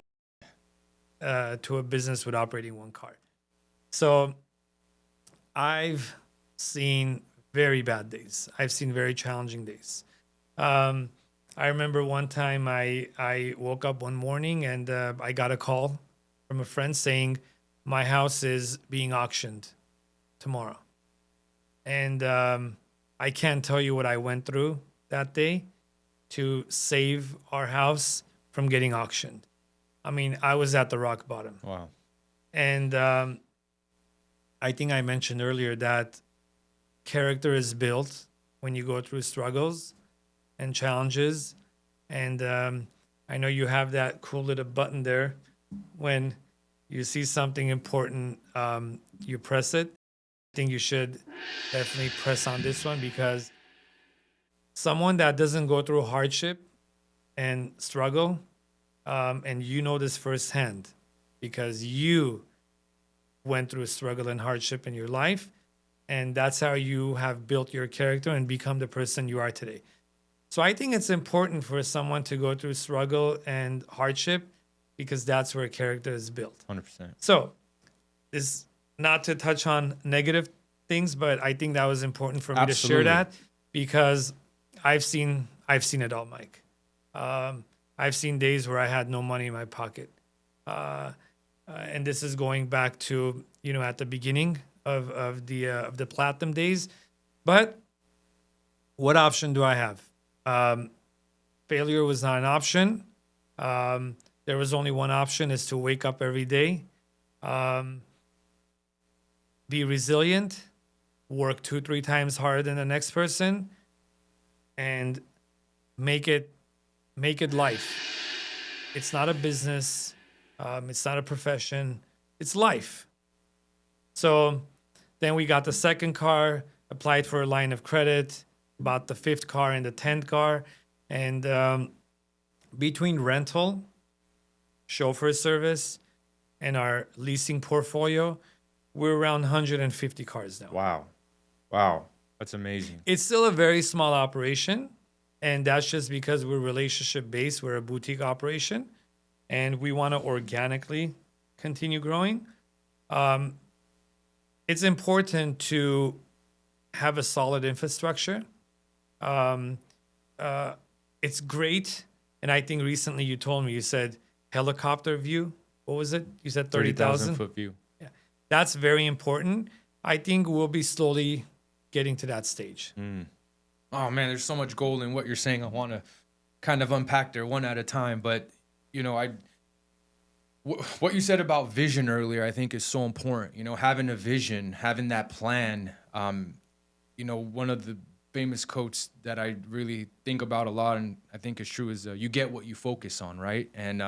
to a business with operating one car. So I've seen very bad days. I've seen very challenging days. I remember one time I woke up one morning and I got a call from a friend saying, my house is being auctioned tomorrow. And I can't tell you what I went through that day to save our house from getting auctioned. I mean, I was at the rock bottom. Wow. And I think I mentioned earlier that character is built when you go through struggles and challenges. And I know you have that cool little button there. When you see something important, you press it. I think you should definitely press on this one, because someone that doesn't go through hardship and struggle, and you know this firsthand because you went through struggle and hardship in your life, and that's how you have built your character and become the person you are today. So I think it's important for someone to go through struggle and hardship, because that's where character is built. 100%. So this, not to touch on negative things, but I think that was important for me to share that, because I've seen it all, Mike. I've seen days where I had no money in my pocket. And this is going back to, at the beginning of the Platinum days. But what option do I have? Failure was not an option. There was only one option, is to wake up every day, be resilient, work 2-3 times harder than the next person, and make it life. It's not a business. It's not a profession. It's life. So then we got the second car, applied for a line of credit, bought the 5th car and the 10th car. And between rental, chauffeur service, and our leasing portfolio, we're around 150 cars now. Wow. That's amazing. It's still a very small operation. And that's just because we're relationship based. We're a boutique operation, and we want to organically continue growing. It's important to have a solid infrastructure. It's great. And I think recently you told me, you said helicopter view. What was it? You said 30,000 foot view. Yeah. That's very important. I think we'll be slowly getting to that stage. Oh man, there's so much gold in what you're saying. I want to kind of unpack there one at a time, but what you said about vision earlier, I think is so important. Having a vision, having that plan. One of the famous quotes that I really think about a lot, and I think is true, is you get what you focus on, right? And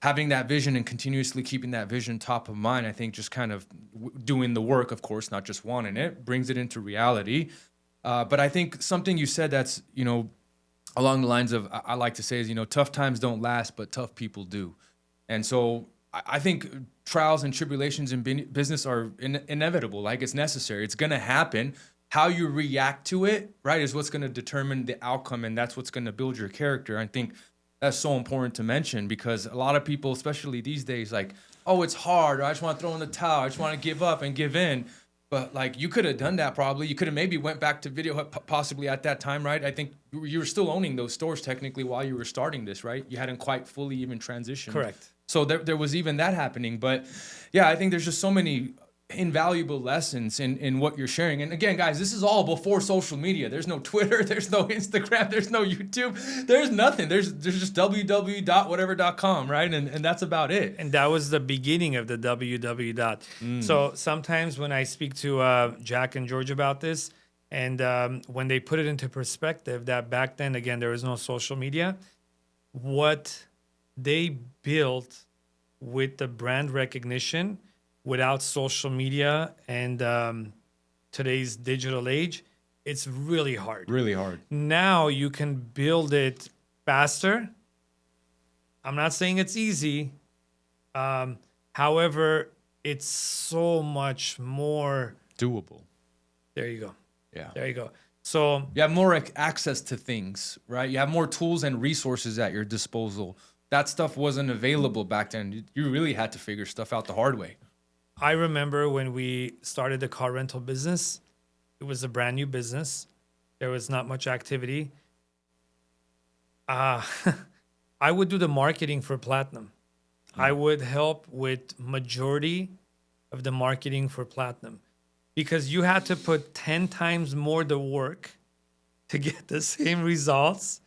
having that vision and continuously keeping that vision top of mind, I think just kind of doing the work, of course, not just wanting it, brings it into reality. But I think something you said that's, along the lines of, I like to say is, tough times don't last, but tough people do. And so I think trials and tribulations in business are inevitable. Like, it's necessary. It's going to happen. How you react to it, right, is what's going to determine the outcome, and that's what's going to build your character. I think that's so important to mention, because a lot of people, especially these days, like, oh, it's hard, or I just want to throw in the towel, I just want to give up and give in. But like, you could have done that probably. You could have maybe went back to video possibly at that time, right? I think you were still owning those stores technically while you were starting this, right? You hadn't quite fully even transitioned. Correct. So there was even that happening. But yeah, I think there's just so many invaluable lessons in what you're sharing. And again, guys, this is all before social media. There's no Twitter, there's no Instagram, there's no YouTube, there's nothing. There's just www.whatever.com, right? And that's about it. And that was the beginning of the www dot. So sometimes when I speak to Jack and George about this, and when they put it into perspective, that back then, again, there was no social media, what they built with the brand recognition without social media and today's digital age, it's really hard. Really hard. Now you can build it faster. I'm not saying it's easy. However, it's so much more doable. There you go. Yeah. There you go. So you have more access to things, right? You have more tools and resources at your disposal. That stuff wasn't available back then. You really had to figure stuff out the hard way. I remember when we started the car rental business, it was a brand new business. There was not much activity. I would do the marketing for Platinum. I would help with majority of the marketing for Platinum, because you had to put 10 times more the work to get the same results,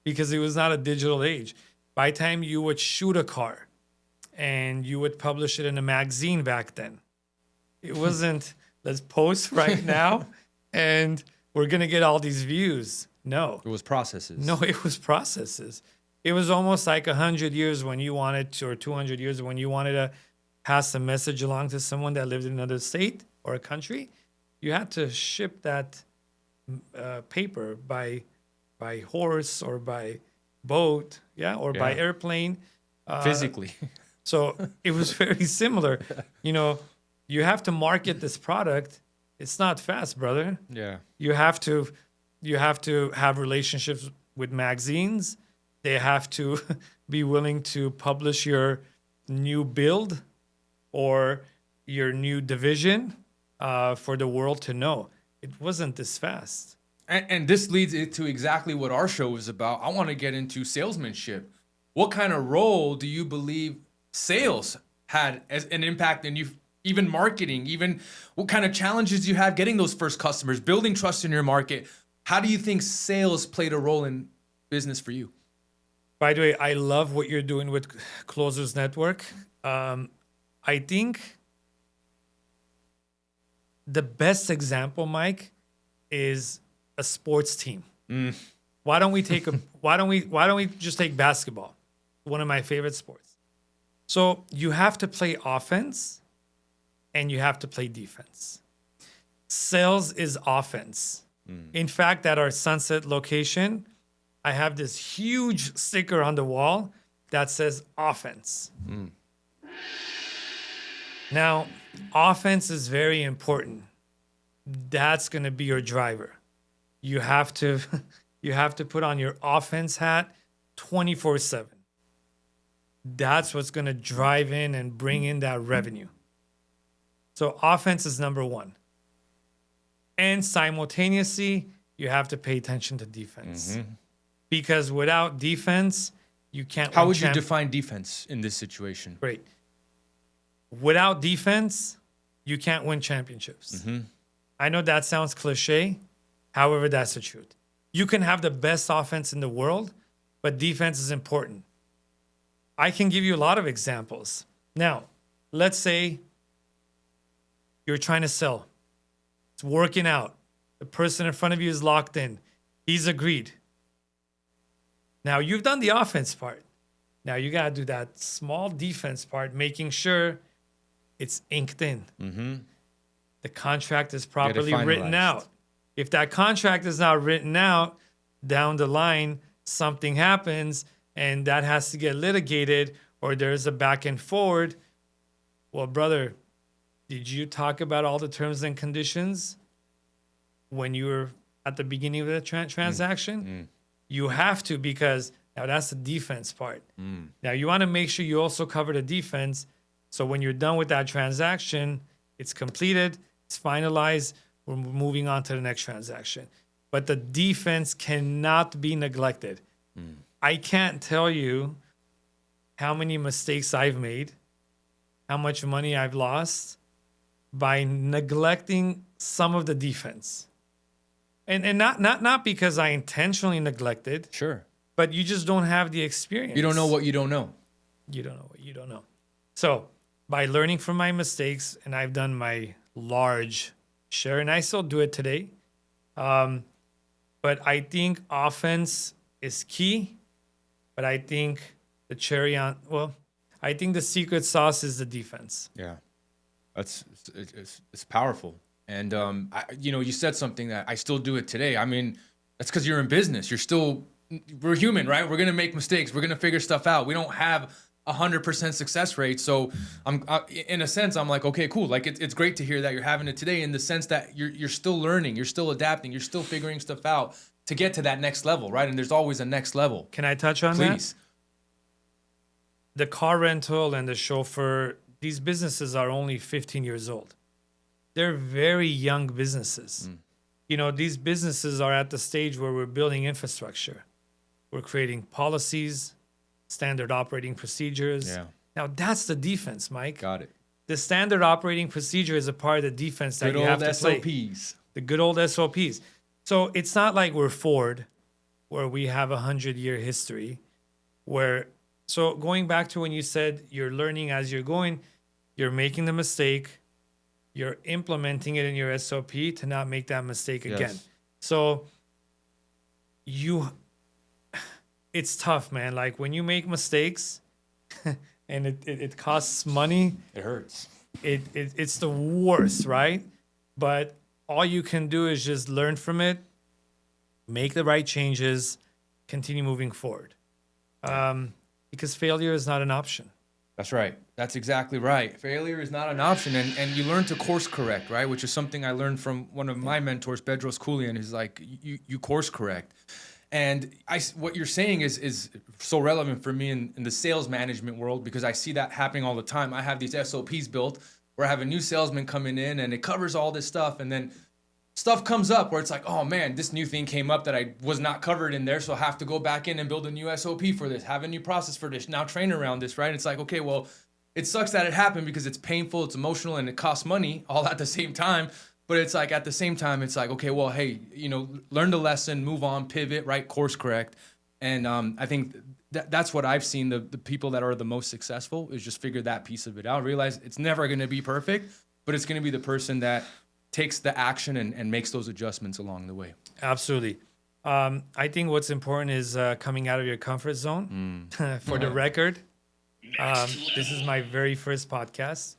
because it was not a digital age. By the time you would shoot a car, and you would publish it in a magazine back then. It wasn't, let's post right now and we're going to get all these views. No. It was processes. No, it was processes. It was almost like 100 years when you wanted to, or 200 years when you wanted to pass a message along to someone that lived in another state or a country. You had to ship that paper by horse or by boat, or by airplane. Physically. So it was very similar. You have to market this product. It's not fast, brother. Yeah. You have to have relationships with magazines. They have to be willing to publish your new build or your new division for the world to know. It wasn't this fast. And this leads into exactly what our show is about. I want to get into salesmanship. What kind of role do you believe sales had as an impact in you, even marketing, even what kind of challenges you have getting those first customers, building trust in your market? How do you think sales played a role in business for you? By the way, I love what you're doing with Closers Network. I think the best example, Mike, is a sports team. Why don't we just take basketball? One of my favorite sports. So you have to play offense and you have to play defense. Sales is offense. In fact, at our Sunset location, I have this huge sticker on the wall that says offense. Now, offense is very important. That's going to be your driver. You have to put on your offense hat 24/7. That's what's going to drive in and bring in that revenue. So offense is number one. And simultaneously, you have to pay attention to defense. Because without defense, you can't How would you define defense in this situation? Great. Without defense, you can't win championships. I know that sounds cliche. However, that's the truth. You can have the best offense in the world, but defense is important. I can give you a lot of examples. Now, let's say you're trying to sell. It's working out. The person in front of you is locked in. He's agreed. Now, you've done the offense part. Now, you got to do that small defense part, making sure it's inked in. The contract is properly written out. If that contract is not written out, down the line, something happens and that has to get litigated or there's a back and forward. Well, brother, did you talk about all the terms and conditions when you were at the beginning of the transaction? You have to, because now that's the defense part. Now you want to make sure you also cover the defense. So when you're done with that transaction, it's completed, it's finalized, we're moving on to the next transaction. But the defense cannot be neglected. I can't tell you how many mistakes I've made, how much money I've lost by neglecting some of the defense. And not because I intentionally neglected. Sure. But you just don't have the experience. You don't know what you don't know. You don't know what you don't know. So by learning from my mistakes, and I've done my large share, and I still do it today. But I think offense is key. But I think the I think the secret sauce is the defense. Yeah, it's powerful. And you said something that I still do it today. I mean, that's because you're in business. We're human, right? We're gonna make mistakes. We're gonna figure stuff out. We don't have 100% success rate. So in a sense, I'm like, okay, cool. Like it's great to hear that you're having it today, in the sense that you're still learning, you're still adapting, you're still figuring stuff out to get to that next level, right? And there's always a next level. Can I touch on that? Please. The car rental and the chauffeur, these businesses are only 15 years old. They're very young businesses. These businesses are at the stage where we're building infrastructure. We're creating policies, standard operating procedures. Yeah. Now, that's the defense, Mike. Got it. The standard operating procedure is a part of the defense that you have to play. SOPs. The good old SOPs. So it's not like we're Ford, where we have 100-year history. So going back to when you said you're learning as you're going, you're making the mistake, you're implementing it in your SOP to not make that mistake again. So it's tough, man. Like when you make mistakes and it costs money. It hurts. It's the worst, right? But all you can do is just learn from it, make the right changes, continue moving forward. Because failure is not an option. That's right. That's exactly right. Failure is not an option. And you learn to course correct, right? Which is something I learned from one of my mentors, Bedros Koulian, is like, you course correct. And what you're saying is so relevant for me in the sales management world, because I see that happening all the time. I have these SOPs built where I have a new salesman coming in and it covers all this stuff. And then stuff comes up where it's like, oh man, this new thing came up that I was not covered in there. So I have to go back in and build a new SOP for this, have a new process for this, now train around this, right? It's like, okay, well, it sucks that it happened because it's painful, it's emotional, and it costs money all at the same time. But it's like, at the same time, it's like, okay, well, hey, learn the lesson, move on, pivot, right? Course correct. And I think that's what I've seen. The people that are the most successful is just figure that piece of it out. Realize it's never going to be perfect, but it's going to be the person that takes the action and makes those adjustments along the way. Absolutely. I think what's important is coming out of your comfort zone. For the record, this is my very first podcast.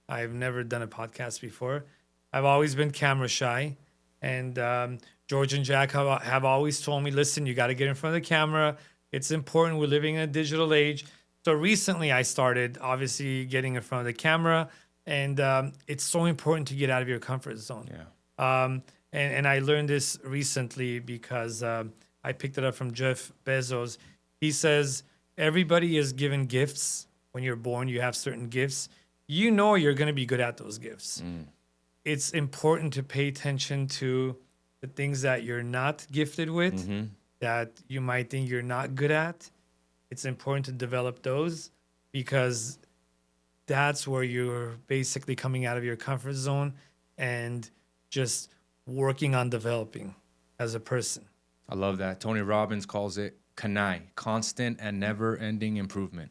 I've never done a podcast before. I've always been camera shy. And George and Jack have always told me, listen, you got to get in front of the camera. It's important. We're living in a digital age. So recently I started, obviously, getting in front of the camera. And it's so important to get out of your comfort zone. Yeah. And I learned this recently because I picked it up from Jeff Bezos. He says, everybody is given gifts. When you're born, you have certain gifts. You're going to be good at those gifts. It's important to pay attention to the things that you're not gifted with, that you might think you're not good at. It's important to develop those, because that's where you're basically coming out of your comfort zone and just working on developing as a person. I love that. Tony Robbins calls it CANI, constant and never-ending improvement.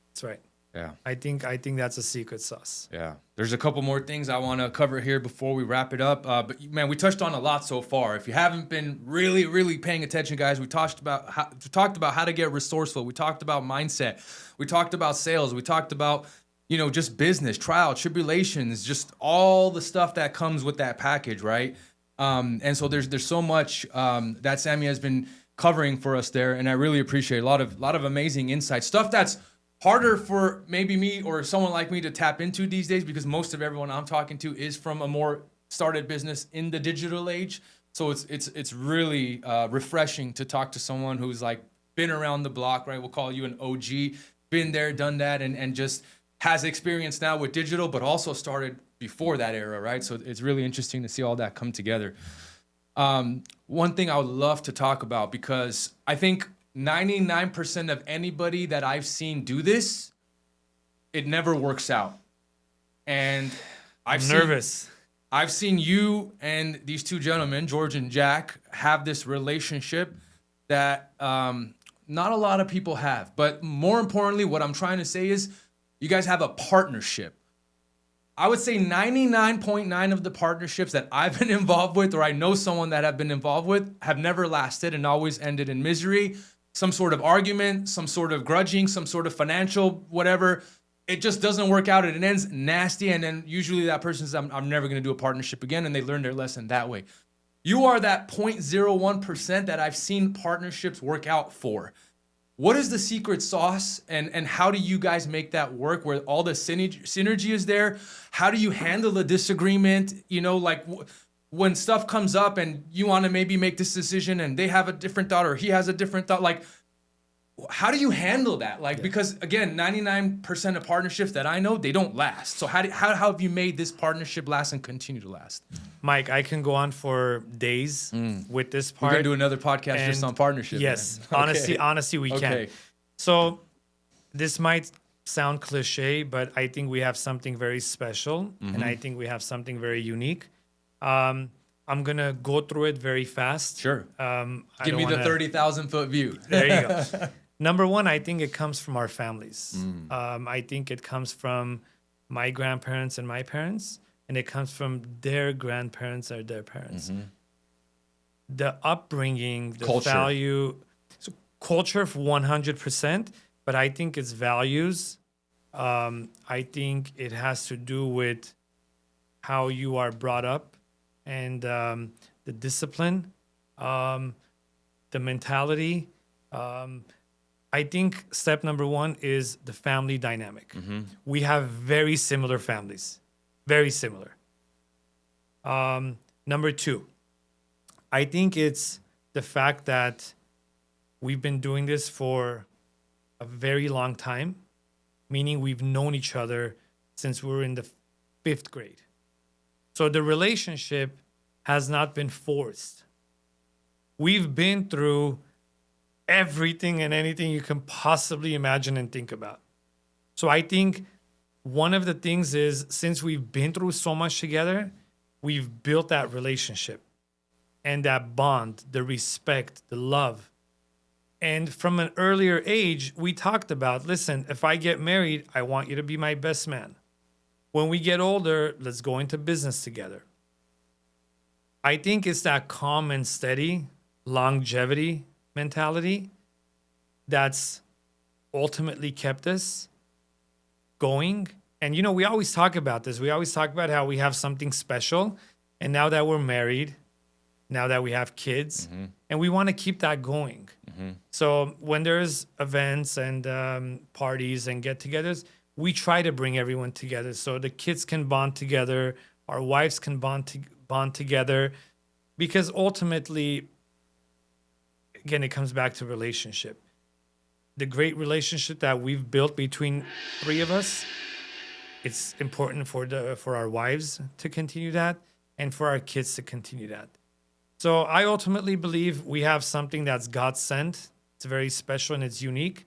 That's right. Yeah. I think that's a secret sauce. Yeah. There's a couple more things I want to cover here before we wrap it up. But man, we touched on a lot so far. If you haven't been really, really paying attention, guys, we talked about how to get resourceful. We talked about mindset. We talked about sales. We talked about, just business, trial, tribulations, just all the stuff that comes with that package, right? And so there's so much that Sammy has been covering for us there, and I really appreciate a lot of amazing insights. Stuff that's harder for maybe me or someone like me to tap into these days, because most of everyone I'm talking to is from a more started business in the digital age. So it's really refreshing to talk to someone who's like been around the block, right? We'll call you an OG, been there, done that, and just has experience now with digital, but also started before that era, right? So it's really interesting to see all that come together. One thing I would love to talk about, because I think 99% of anybody that I've seen do this, it never works out. And I'm nervous. I've seen you and these two gentlemen, George and Jack, have this relationship that not a lot of people have. But more importantly, what I'm trying to say is you guys have a partnership. I would say 99.9 of the partnerships that I've been involved with, or I know someone that have been involved with, have never lasted and always ended in misery, some sort of argument, some sort of grudging, some sort of financial whatever. It just doesn't work out and it ends nasty. And then usually that person says, I'm never going to do a partnership again. And they learn their lesson that way. You are that 0.01% that I've seen partnerships work out for. What is the secret sauce, and how do you guys make that work where all the synergy is there? How do you handle the disagreement? You know, like when stuff comes up and you want to maybe make this decision and they have a different thought or he has a different thought, like how do you handle that? Like, because again, 99% of partnerships that I know, they don't last. So how have you made this partnership last and continue to last? Mike, I can go on for days with this part. We're going to do another podcast just on partnership. Yes. Okay. Honestly, we can. So this might sound cliche, but I think we have something very special and I think we have something very unique. I'm going to go through it very fast. Sure. Give me the 30,000-foot view. There you go. Number one, I think it comes from our families. I think it comes from my grandparents and my parents, and it comes from their grandparents or their parents. The upbringing, the value, so culture for 100%, but I think it's values. I think it has to do with how you are brought up and the discipline, the mentality. I think step number one is the family dynamic. We have very similar families, very similar. Number two, I think it's the fact that we've been doing this for a very long time, meaning we've known each other since we were in the 5th grade. So the relationship has not been forced. We've been through everything and anything you can possibly imagine and think about. So I think one of the things is, since we've been through so much together, we've built that relationship and that bond, the respect, the love. And from an earlier age, we talked about, listen, if I get married, I want you to be my best man. When we get older, let's go into business together. I think it's that calm and steady longevity mentality that's ultimately kept us going. And, you know, we always talk about this. We always talk about how we have something special. And now that we're married, now that we have kids, and we want to keep that going. So when there's events and parties and get-togethers, we try to bring everyone together so the kids can bond together, our wives can bond together, because ultimately, again, it comes back to relationship. The great relationship that we've built between 3 of us, it's important for our wives to continue that and for our kids to continue that. So I ultimately believe we have something that's God sent. It's very special and it's unique.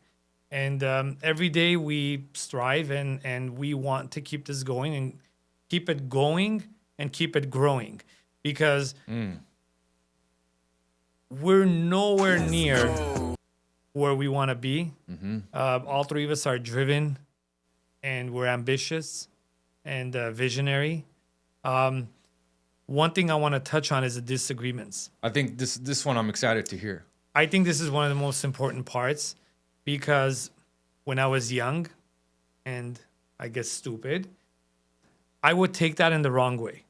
And every day we strive and we want to keep this going and keep it going and keep it growing, because we're nowhere near where we want to be. All 3 of us are driven and we're ambitious and visionary. One thing I want to touch on is the disagreements. I think this one I'm excited to hear. I think this is one of the most important parts, because when I was young and I guess stupid, I would take that in the wrong way.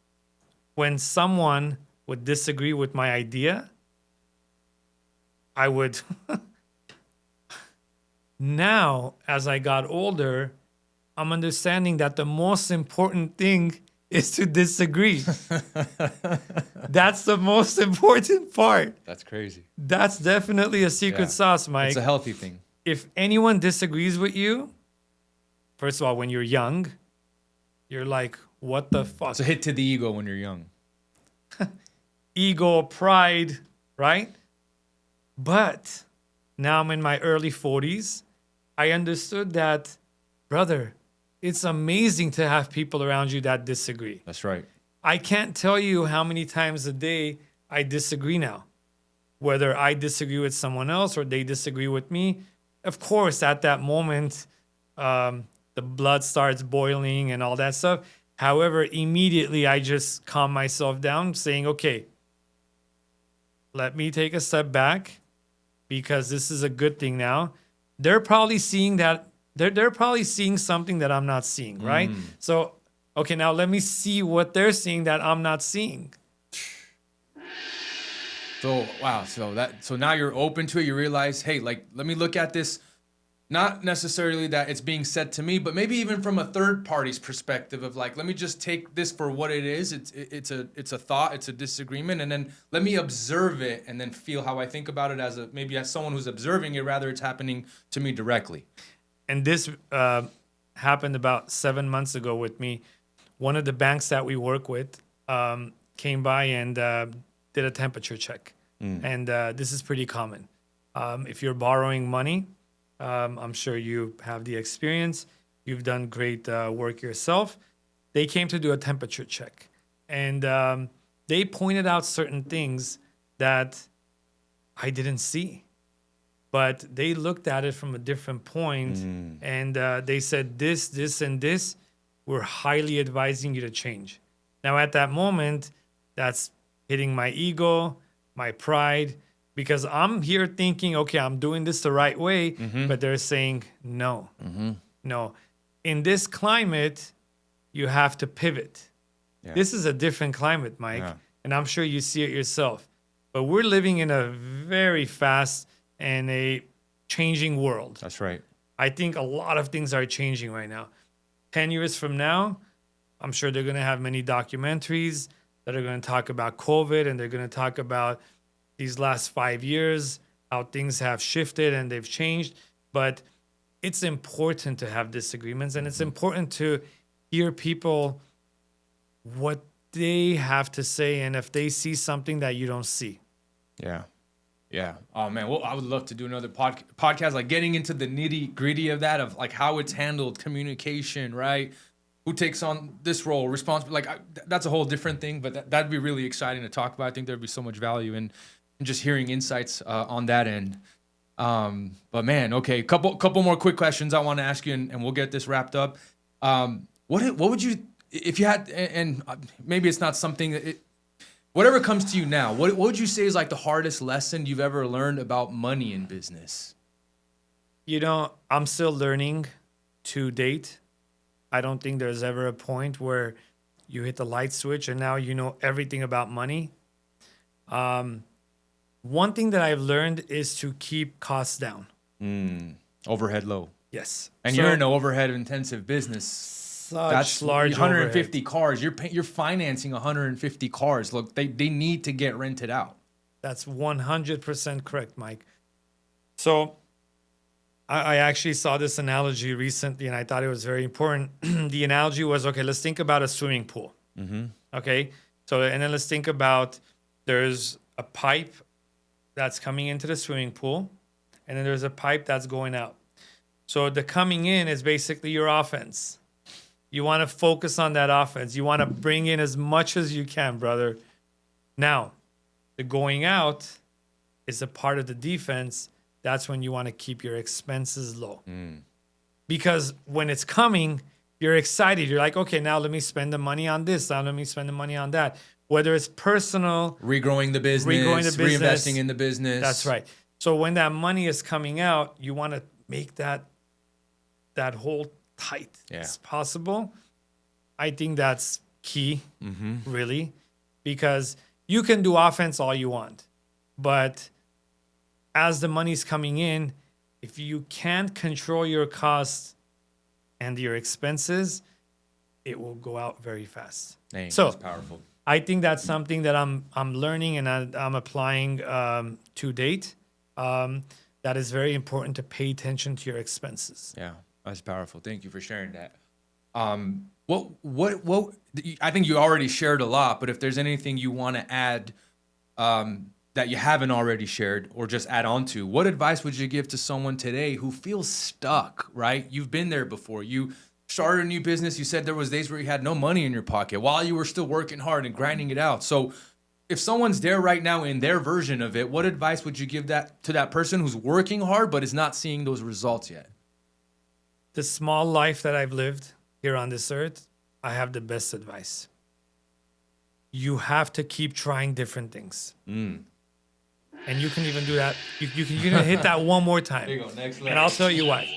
When someone would disagree with my idea, I would. Now, as I got older, I'm understanding that the most important thing is to disagree. That's the most important part. That's crazy. That's definitely a secret sauce, Mike. It's a healthy thing. If anyone disagrees with you, first of all, when you're young, you're like, what the fuck? It's a hit to the ego when you're young. Ego, pride, right? But now I'm in my early 40s. I understood that, brother, it's amazing to have people around you that disagree. That's right. I can't tell you how many times a day I disagree now. Whether I disagree with someone else or they disagree with me. Of course, at that moment, the blood starts boiling and all that stuff. However, immediately I just calm myself down saying, okay, let me take a step back because this is a good thing now. They're probably seeing that. They're probably seeing something that I'm not seeing, right? So, okay, now let me see what they're seeing that I'm not seeing. So, wow. So now you're open to it. You realize, hey, like, let me look at this. Not necessarily that it's being said to me, but maybe even from a third party's perspective of like, let me just take this for what it is. It's a thought, it's a disagreement, and then let me observe it and then feel how I think about it as someone who's observing it, rather it's happening to me directly. And this happened about 7 months ago with me. One of the banks that we work with came by and did a temperature check. And this is pretty common. If you're borrowing money, I'm sure you have the experience. You've done great work yourself. They came to do a temperature check. And they pointed out certain things that I didn't see. But they looked at it from a different point. And they said, this, and this, we're highly advising you to change. Now, at that moment, that's hitting my ego, my pride, because I'm here thinking, okay, I'm doing this the right way, but they're saying, no, no. In this climate, you have to pivot. Yeah. This is a different climate, Mike, and I'm sure you see it yourself. But we're living in a very fast and a changing world. That's right. I think a lot of things are changing right now. 10 years from now, I'm sure they're going to have many documentaries that are going to talk about COVID, and they're going to talk about these last 5 years, how things have shifted and they've changed. But it's important to have disagreements, and it's important to hear people, what they have to say, and if they see something that you don't see. Yeah. Yeah. Oh, man. Well, I would love to do another podcast, like getting into the nitty gritty of that, of like how it's handled, communication, right? Who takes on this role, responsible? Like that's a whole different thing, but that'd be really exciting to talk about. I think there'd be so much value in just hearing insights on that end. But man, okay, couple more quick questions I want to ask you, and we'll get this wrapped up. What would you, if you had, and maybe it's not something that whatever comes to you now, what would you say is like the hardest lesson you've ever learned about money in business? You know, I'm still learning to date. I don't think there's ever a point where you hit the light switch and now you know everything about money. One thing that I've learned is to keep costs down. Overhead low. Yes. And you're in an overhead intensive business. That's large 150 overhead. cars. You're financing 150 cars. Look, they need to get rented out. That's 100% correct, Mike. So I actually saw this analogy recently, and I thought it was very important. The analogy was, okay, let's think about a swimming pool. Okay? So, and then let's think about there's a pipe that's coming into the swimming pool, and then there's a pipe that's going out. So the coming in is basically your offense. You want to focus on that offense. You want to bring in as much as you can, brother. Now, the going out is a part of the defense. That's when you want to keep your expenses low. Because when it's coming, you're excited. You're like, okay, now let me spend the money on this. Now let me spend the money on that. Whether it's personal, regrowing the business, reinvesting in the business. That's right. So when that money is coming out, you want to make that hole tight as possible. I think that's key, really, because you can do offense all you want, but as the money's coming in, if you can't control your costs and your expenses, it will go out very fast. Dang, So that's powerful. I think that's something that I'm learning and I'm applying to date. That is very important to pay attention to your expenses. Yeah, that's powerful. Thank you for sharing that. What? I think you already shared a lot, but if there's anything you want to add that you haven't already shared or just add on to, what advice would you give to someone today who feels stuck, right? You've been there before. You started a new business. You said there was days where you had no money in your pocket while you were still working hard and grinding it out. So if someone's there right now in their version of it, what advice would you give that to that person who's working hard but is not seeing those results yet? The small life that I've lived here on this earth, I have the best advice. You have to keep trying different things. And you can even do that. You can hit that one more time. There you go, next level. And I'll tell you why.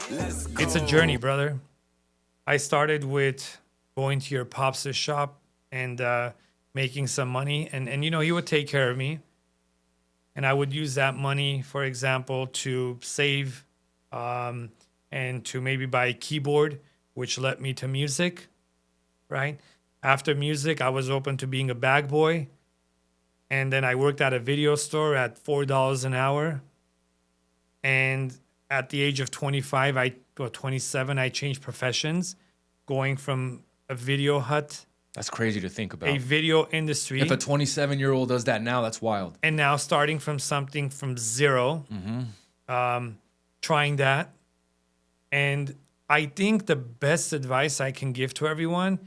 It's a journey, brother. I started with going to your pops' shop and making some money. And you know, he would take care of me. And I would use that money, for example, to save and to maybe buy a keyboard, which led me to music, right? After music, I was open to being a bag boy. And then I worked at a video store at $4 an hour. And at the age of 27, I changed professions, going from a video hut. That's crazy to think about. A video industry. If a 27-year-old does that now, that's wild. And now starting from something from zero, trying that. And I think the best advice I can give to everyone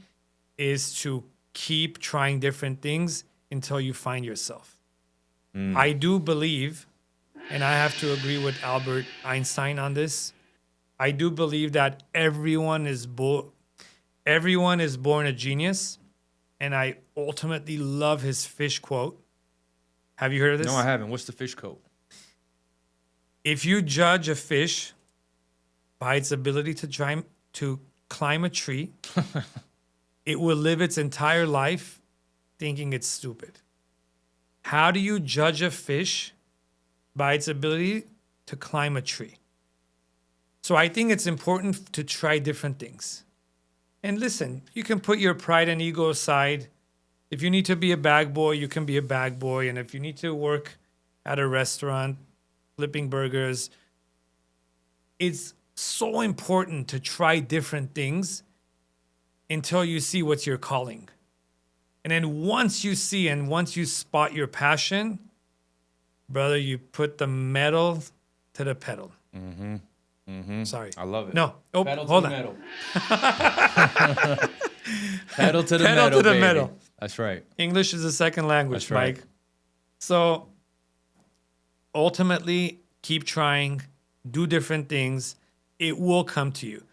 is to keep trying different things until you find yourself. I do believe, and I have to agree with Albert Einstein on this, I do believe that everyone is born a genius, and I ultimately love his fish quote. Have you heard of this? No, I haven't. What's the fish quote? If you judge a fish by its ability to climb a tree, it will live its entire life thinking it's stupid. How do you judge a fish? By its ability to climb a tree. So I think it's important to try different things. And listen, you can put your pride and ego aside. If you need to be a bag boy, you can be a bag boy. And if you need to work at a restaurant, flipping burgers, it's so important to try different things until you see what's your calling. And then once you see and once you spot your passion, brother, you put the metal to the pedal. Sorry. I love it. No. Oh, pedal hold to on. the metal. Pedal to the Pedal metal, to the baby. metal. That's right. English is a second language, That's right. Mike. So ultimately, keep trying, do different things. It will come to you.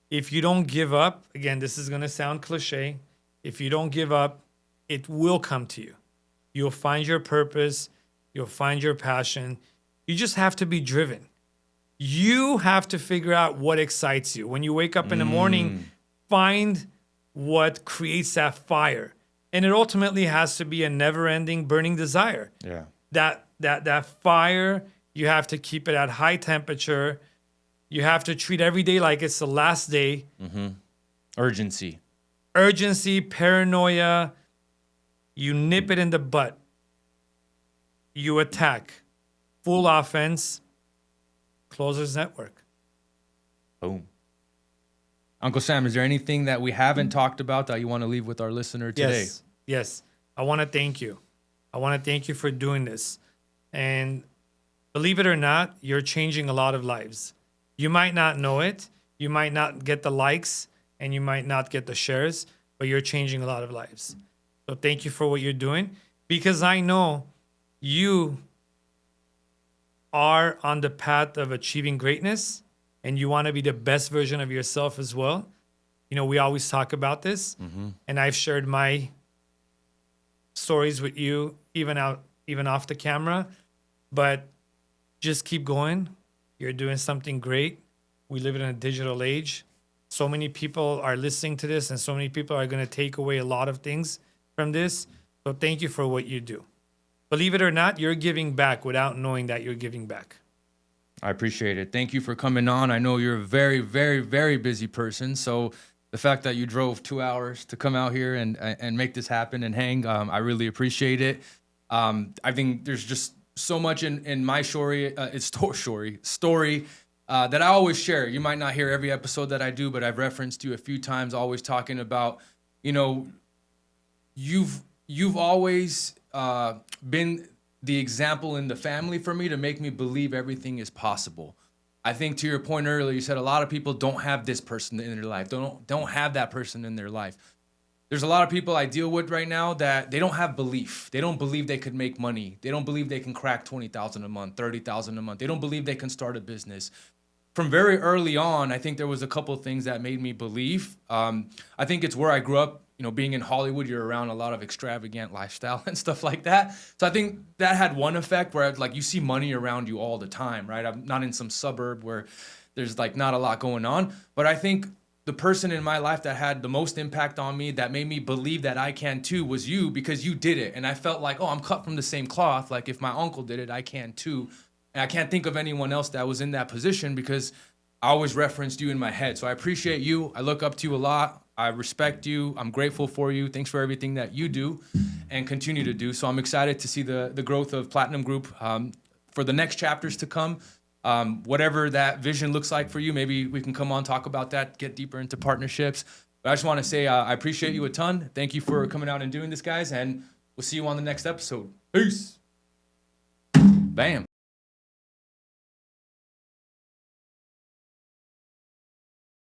If you don't give up, again, this is going to sound cliche. If you don't give up, it will come to you. You'll find your purpose. You'll find your passion. You just have to be driven. You have to figure out what excites you. When you wake up in the morning, find what creates that fire. And it ultimately has to be a never-ending burning desire. Yeah. That fire, you have to keep it at high temperature. You have to treat every day like it's the last day. Urgency, paranoia. You nip it in the butt. You attack. Full offense. Closers network. Boom. Uncle Sam, is there anything that we haven't talked about that you want to leave with our listener today? Yes. I want to thank you. I want to thank you for doing this. And believe it or not, you're changing a lot of lives. You might not know it. You might not get the likes and you might not get the shares, but you're changing a lot of lives. So thank you for what you're doing, because I know you are on the path of achieving greatness and you want to be the best version of yourself as well. You know, we always talk about this, and I've shared my stories with you, even off the camera, but just keep going. You're doing something great. We live in a digital age. So many people are listening to this, and so many people are going to take away a lot of things from this. So thank you for what you do. believe it or not, you're giving back without knowing that you're giving back. I appreciate it. Thank you for coming on. I know you're a very, very, very busy person. So the fact that you drove 2 hours to come out here and make this happen and hang, I really appreciate it. I think there's just so much in my story that I always share. You might not hear every episode that I do, but I've referenced you a few times, always talking about, you know, you've always been the example in the family for me to make me believe everything is possible. I think to your point earlier, you said a lot of people don't have this person in their life. Don't have that person in their life. There's a lot of people I deal with right now that they don't have belief. They don't believe they could make money. They don't believe they can crack 20,000 a month, 30,000 a month. They don't believe they can start a business. From very early on, I think there was a couple of things that made me believe. I think it's where I grew up. You know, being in Hollywood, you're around a lot of extravagant lifestyle and stuff like that. So I think that had one effect where like you see money around you all the time, right? I'm not in some suburb where there's like not a lot going on. But I think the person in my life that had the most impact on me, that made me believe that I can too, was you, because you did it. And I felt like, oh, I'm cut from the same cloth. Like if my uncle did it, I can too. And I can't think of anyone else that was in that position because I always referenced you in my head. So I appreciate you. I look up to you a lot. I respect you. I'm grateful for you. Thanks for everything that you do and continue to do. So I'm excited to see the growth of Platinum Group for the next chapters to come. Whatever that vision looks like for you, maybe we can come on, talk about that, get deeper into partnerships. But I just want to say I appreciate you a ton. Thank you for coming out and doing this, guys. And we'll see you on the next episode. Peace. Bam.